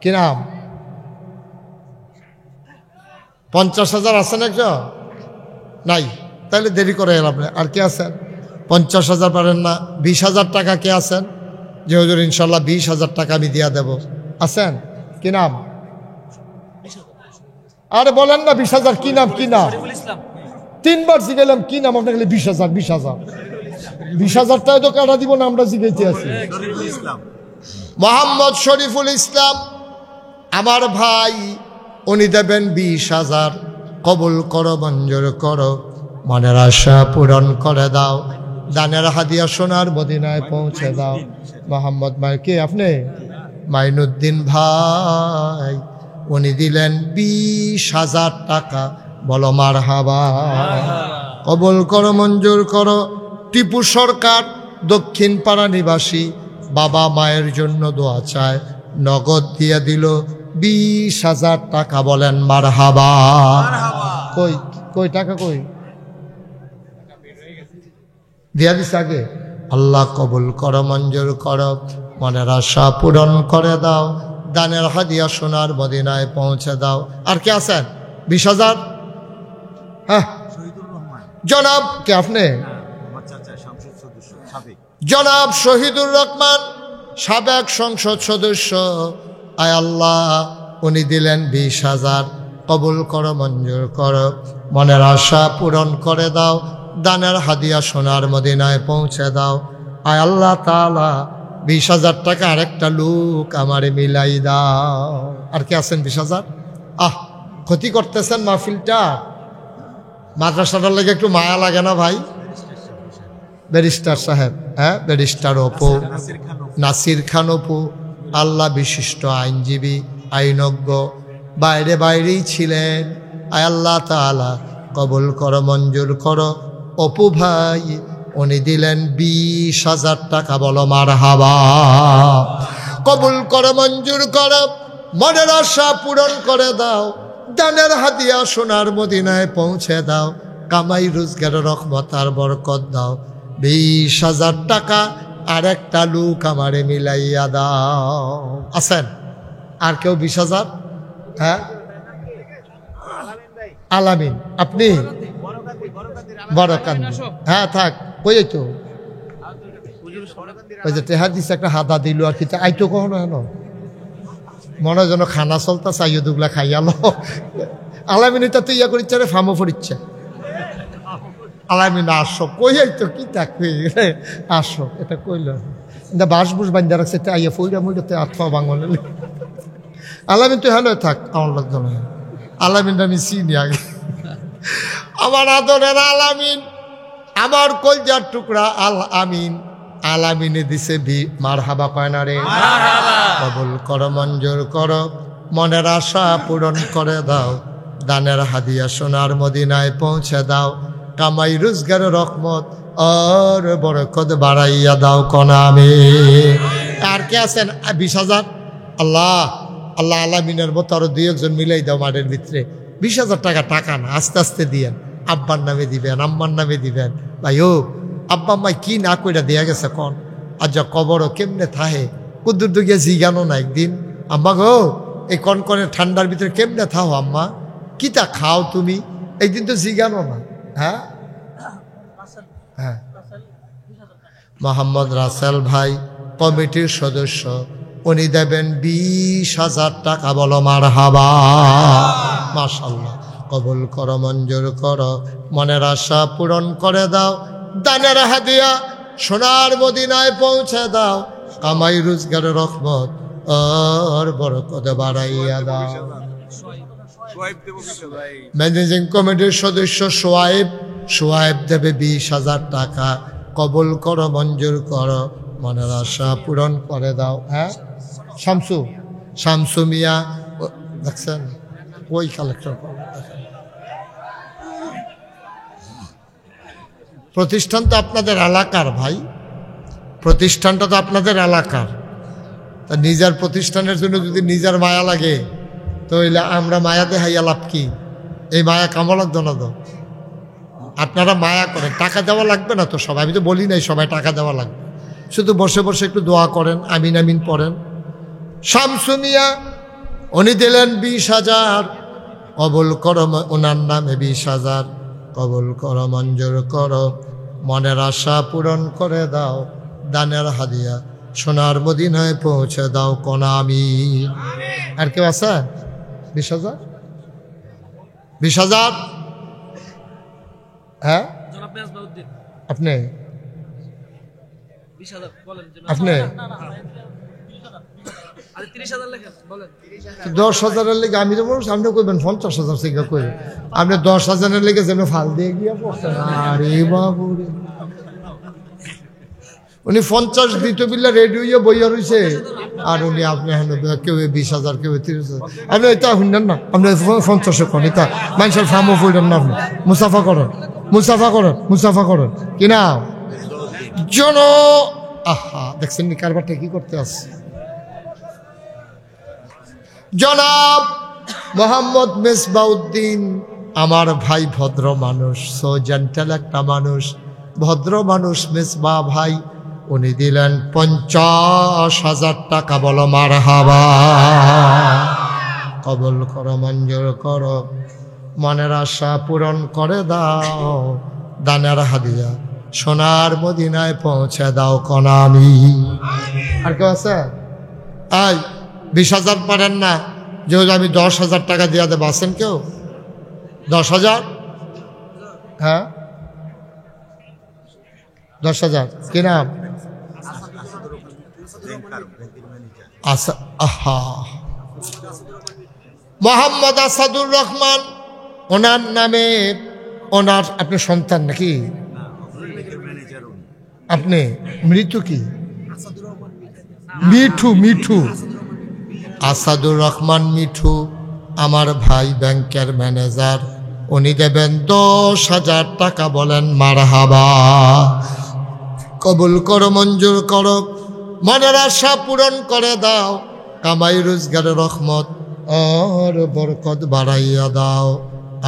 কি নাম? 50,000 আছেন একজন? নাই? তাহলে দেরি করে এলাম। আর কে আছেন? 50,000 পারেন না? 20,000 টাকা কে আছেন? যে হুজুর ইনশাল্লাহ 20,000 টাকা আমি দিয়া দেব। আছেন? কি নাম? আরে বলেন না 20,000। কি নাম? কি নাম? 3বার জিগাইলাম কি নাম আপনাকে? 20,000 20,000 20,000 টাকা তো কাটা দিব না, আমরা জিগাইতে আছি। মোহাম্মদ শরীফুল ইসলাম আমার ভাই, উনি দেবেন 20,000। কবুল করো, মঞ্জুর করো, মনের আশা পূরণ করে দাও, দানের হাদিয়া সোনার মদিনায় পৌঁছে দাও। মোহাম্মদ কে আপনি? মাইনুদ্দিন ভাই, উনি দিলেন 20,000 টাকা। বলো মারহাবা। কবুল করো, মঞ্জুর করো। টিপু সরকার দক্ষিণ পাড়া নিবাসী, বাবা মায়ের জন্য দোয়া চায়, নগদ দিয়ে দিল 20,000 টাকা। বলেন মারহাবা। কই কই টাকা কই? দিয়া দিস আগে। আল্লাহ কবুল করো, মঞ্জুর করো, মনের আশা পূরণ করে দাও, দানের হাদিয়া সোনার মদিনায় পৌঁছে দাও। আর কে আছেন? 20,000? হ্যাঁ, জনাব কে আপনি? জনাব শহীদুর রহমান, সাবেক সংসদ সদস্য। আয় আল্লাহ, উনি দিলেন 20,000। কবুল করো, মঞ্জুর করো, মনের আশা পূরণ করে দাও, দানের হাদিয়া সোনার মদিনায় পৌঁছে দাও। আয় আল্লাহ তাআলা, 20,000 টাকা আরেকটা লোক আমারে মিলাই দাও। আর কে আছেন? 20,000? ক্ষতি করতেছেন মাহফিলটা। মাদ্রাসাটার লেগে একটু মায়া লাগে না ভাই? ব্যারিস্টার সাহেব, হ্যাঁ ব্যারিস্টার অপু, নাসির খান অপু, আল্লাহ বিশিষ্ট আইনজীবী, আইনজ্ঞ, বাইরে বাইরেই ছিলেন। আয় আল্লাহ তাআলা কবুল করো, মঞ্জুর করো। অপু ভাই উনি দিলেন 20,000 টাকা, বলো মারহাবা। কবুল করো, মঞ্জুর করো, মনের আশা পূরণ করে দাও, দানের হাদিয়া সোনার মদিনায় পৌঁছে দাও, কামাই রোজগার রহমত আর বরকত দাও। 20,000 টাকা আর একটা লুক আমারে মিলাইয়া দাও। আছেন আর কেউ? 20,000? হ্যাঁ আলামিন, আপনি বড়কান্দি? হ্যাঁ থাক, কই তো ওই যে টেহা দিচ্ছে একটা হাদা দিল আর কি, আইতো কখনো হেন মনে যেন খানা চলতা চাইও দুগলা খাইয়ালো। আলামিন এটা তো ইয়া করিচ্ছে রে, ফামো ফরিচ্ছে। আলামিন আসো, কই আইতো কি থাকবে, আসো এটা কইল বাস বুস বান্ধা রাখছে, আইয়া ফইরা মুইতে আত্মা বাঙালি। আলামিন তো হ্যালো থাক, আমার লাগতো না। আলামিনটা আমি চিনি আগে। আমার আদরের আলামিন, আমার কলজার টুকরা আল আমিন, আলামিনে দিছে মারহাবা কয় না রে? কবুল করো, মঞ্জুর করো, মনের আশা পূরণ করে দাও, দানের হাদিয়া সোনার মদিনায় পৌঁছে দাও, কামাই রোজগার রহমত আর বরকত বাড়াইয়া দাও কনা আমি। আর কে আছেন? 20,000? আল্লাহ আল্লাহ আলামিনের মতো আরো 2-1 জন মিলাই দাও মাঠের ভিতরে। 20,000 টাকা, টাকা না, আস্তে আস্তে দিয়েন। আব্বার নামে দিবেন, আম্মার নামে দিবেন। ভাই ও আব্বা আম্মাই কি না কইরা দেয়া গেছে কন, আর যা কবরও কেমনে থাহে, কুদ্দুর দুগিয়া জিগানো না একদিন, আম্মা গো এই কনকনে ঠান্ডার ভিতরে কেমনে থাও আম্মা, কিতা খাও তুমি, একদিন তো জিগানো না। হ্যাঁ হ্যাঁ, মোহাম্মদ রাসেল ভাই কমিটির সদস্য, উনি দেবেন 20,000 টাকা, বলো মারহাবা। মাশাআল্লাহ, কবুল করো, মঞ্জুর করো, মনের আশা পূরণ করে দাও, দানের হাদিয়া সোনার মদিনায় পৌঁছে দাও, কামাই রোজগার রহমত আর বরকত বাড়াইয়া দাও। ম্যানেজিং কমিটির সদস্য সোয়াইব দেবে 20,000 টাকা, কবুল করো, মঞ্জুর করো, মনের আশা পূরণ করে দাও। হ্যাঁ শামসু মিয়া দেখছেন, ওই কালেক্টর প্রতিষ্ঠান তো আপনাদের এলাকার ভাই, প্রতিষ্ঠানটা তো আপনাদের এলাকার। তা নিজের প্রতিষ্ঠানের জন্য যদি নিজের মায়া লাগে, তো আমরা মায়া দেখাইয়া লাভ কি? এই মায়া কামো লাগতো না তো? আপনারা মায়া করেন, টাকা দেওয়া লাগবে না তো সবাই, আমি তো বলি নাই সবাই টাকা দেওয়া লাগবে, শুধু বসে বসে একটু দোয়া করেন, আমিন আমিন পড়েন। শামসু মিয়া উনি দিলেন 20,000, কবুল করো, ওনার নামে 20,000, কবুল করো, মঞ্জুর করো, মনের আশা পূরণ করে দাও, দানের হাদিয়া সোনার মদিনায় পৌঁছে দাও কোনা আমি। আর কেউ আছে? 20,000? 20,000? হ্যাঁ আপনি আপনি 10,000-এর লেগে আমি তো বলছি, আপনি কইবেন 50,000 থেকে কই, আপনি 10,000-এর লেগে যেন ফাল দিয়ে গিয়া পড়ছেন। আরে বাবু রে, উনি 50 দিত বিল্লা রেডি হইয়া বইয়া রয়েছে, আর উনি আপনি কেউ 20,000, কেউ 30,000। আপনি এটা শুনলেন না, আপনি 50 কোন এটা মানুষের ফার্মও পড়লেন না। আপনি মুসাফা করেন, মুসাফা করেন, মুসাফা করেন কিনা জন। আহা দেখছেন নি কারবারটা কি করতে আসছে। জনাব মোহাম্মদ মেসবাউদ্দিন আমার ভাই, ভদ্র মানুষ, সো জেন্টাল একটা মানুষ, ভদ্র মানুষ মেসবা ভাই, উনি দিলেন 50,000 টাকা, বলো মারহাবা। কবুল করো, মঞ্জুর করো, মনের আশা পূরণ করে দাও, দানের হাদিয়া সোনার মদিনায় পৌঁছে দাও কোনা আমি। আর কেউ আছে? আই 20,000 পারেন না, যে আমি 10,000 টাকা দিয়ে দেবো, আছেন কেউ? 10,000? হ্যাঁ 10,000 কি নাম? আহা মোহাম্মদ আসাদুর রহমান, ওনার নামে ওনার আপনি সন্তান নাকি? আপনি মৃত্যু কি? মিঠু, মিঠু আসাদুর রহমান মিঠু আমার ভাই, ব্যাংকের ম্যানেজার। উনি দেবেন 10,000 টাকা। বলেন মারহাবা। কবুল করো, মঞ্জুর করো, মনের আশা পূরণ করে দাও, কামাই রোজগারের রহমত আর বরকত বাড়াইয়া দাও।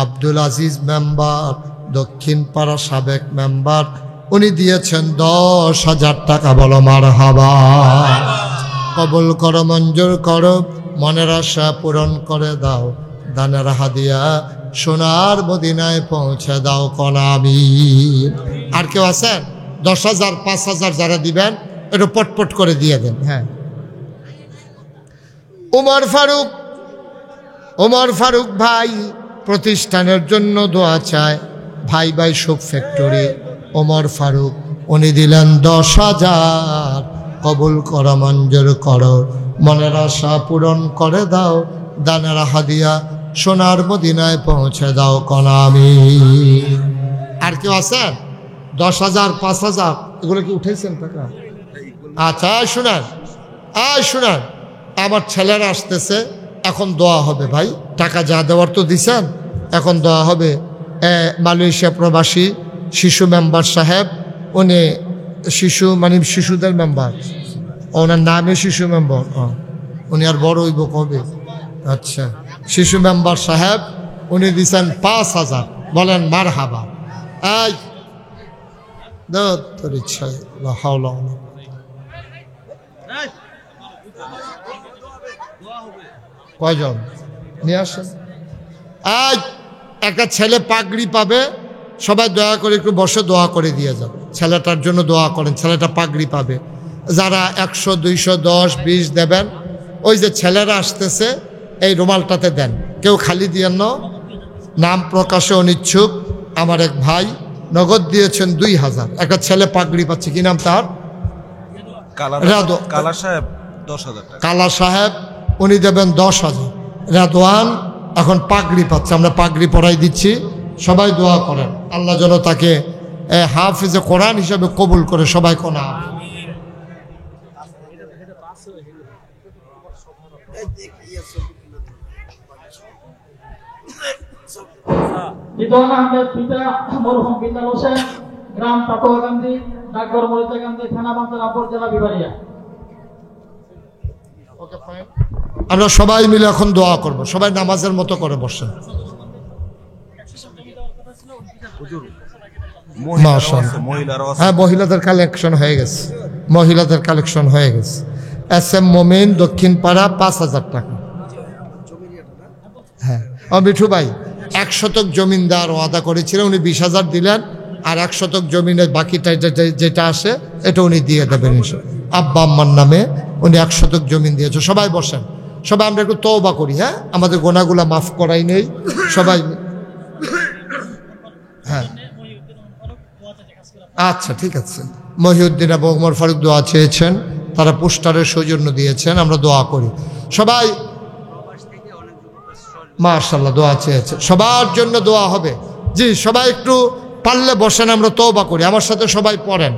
আব্দুল আজিজ মেম্বার, দক্ষিণ পাড়া সাবেক মেম্বার, উনি দিয়েছেন 10,000 টাকা। বলো মারহাবা। কবুল করো, মঞ্জুর করো, মনের আশা পূরণ করে দাও, দানের হাদিয়া সোনার মদিনায় পৌঁছে দাও। কোন আমিন। আর কেউ আছেন? 10,000, 5,000 যারা দিবেন একটু পটপট করে দিয়ে দেন। হ্যাঁ, ওমর ফারুক, ওমর ফারুক ভাই প্রতিষ্ঠানের জন্য দোয়া চায়। ভাই ভাই সুপ ফ্যাক্টরি, ওমর ফারুক, উনি দিলেন 10,000। কবুল করো, মঞ্জুর করো, মনের আশা পূরণ করে দাও, দানের হাদিয়া সোনার মদিনায় পৌঁছে দাও। কোন আমিন। আর কেউ আছেন? 10,000, 5,000 এগুলো কি উঠেছেন টাকা? আচ্ছা, শুনেন, শুনেন, আমার ছেলেরা আসতেছে, এখন দোয়া হবে। ভাই টাকা যা দেওয়ার তো দিছেন, এখন দোয়া হবে। মালয়েশিয়া প্রবাসী শিশু মেম্বার সাহেব, উনি শিশু মানে শিশুদের মেম্বার, ওনার নামে শিশু মেম্বার, উনি আর বড় হইব কবে? আচ্ছা, শিশু মেম্বার সাহেব উনি দিচ্ছেন 5,000। বলেন মারহাবা। এই তোর ইচ্ছা। কয়জন নিয়ে আসেন? একটা ছেলে পাগড়ি পাবে, সবাই দয়া করে একটু বসে দোয়া করে দিয়ে যান। ছেলেটার জন্য দোয়া করেন, ছেলেটা পাগড়ি পাবে। যারা 100, 200, 10, 20 দেবেন, ওই যে ছেলেরা আসতেছে এই রুমালটাতে দেন, কেউ খালি দিয়েন না। নাম প্রকাশে অনিচ্ছুক আমার এক ভাই নগদ দিয়েছেন 2,000। একটা ছেলে পাগড়ি পাচ্ছে, কি নাম তার? কালা সাহেব 10,000 টাকা। কালা সাহেব উনি দেবেন 10,000। রাদওয়ান এখন পাগড়ি পাচ্ছে, আমরা পাগড়ি পরাই দিচ্ছি। সবাই দোয়া করেন আল্লাহ যেন তাকে হাফিজে কোরআন হিসেবে কবুল করে। সবাই কোন রিদওয়ান আহমেদ পিতা মরহুম বিল্লাল হোসেন, গ্রাম পাটোয়াকান্দি, ডাকঘর মরিচাকান্দি, থানা বাঞ্ছারামপুর, জেলা বিবাড়িয়া। আমরা সবাই মিলে এখন দোয়া করব। সবাই নামাজের মতো করে বসেন। হ্যাঁ, মহিলাদের কালেকশন হয়ে গেছে, মহিলাদের কালেকশন হয়ে গেছে। SM মোমিন, দক্ষিণ পাড়া, 5,000 টাকা। হ্যাঁ, মিঠু ভাই 1 শতক জমিন দেওয়ার ওয়াদা করেছিলেন, উনি 20,000 দিলেন। আর 1 শতক জমিনের বাকিটা যেটা আসে এটা উনি দিয়ে দেবেন। আব্বা আম্মার নামে উনি 1 শতক জমিন দিয়েছে। সবাই বসেন, সবাই আমরা একটু তওবা করি। হ্যাঁ, আমাদের গোনাগুলা মাফ করাই নেই সবাই। হ্যাঁ, আচ্ছা ঠিক আছে। মহিউদ্দিন এবং ওমর ফারুক দোয়া চেয়েছেন, তারা পোস্টারের সৌজন্য দিয়েছেন, আমরা দোয়া করি সবাই। মাশাআল্লাহ দোয়া চেয়েছে, সবার জন্য দোয়া হবে। জি, সবাই একটু পারলে বসেন, আমরা তওবা করি। আমার সাথে সবাই পড়েন।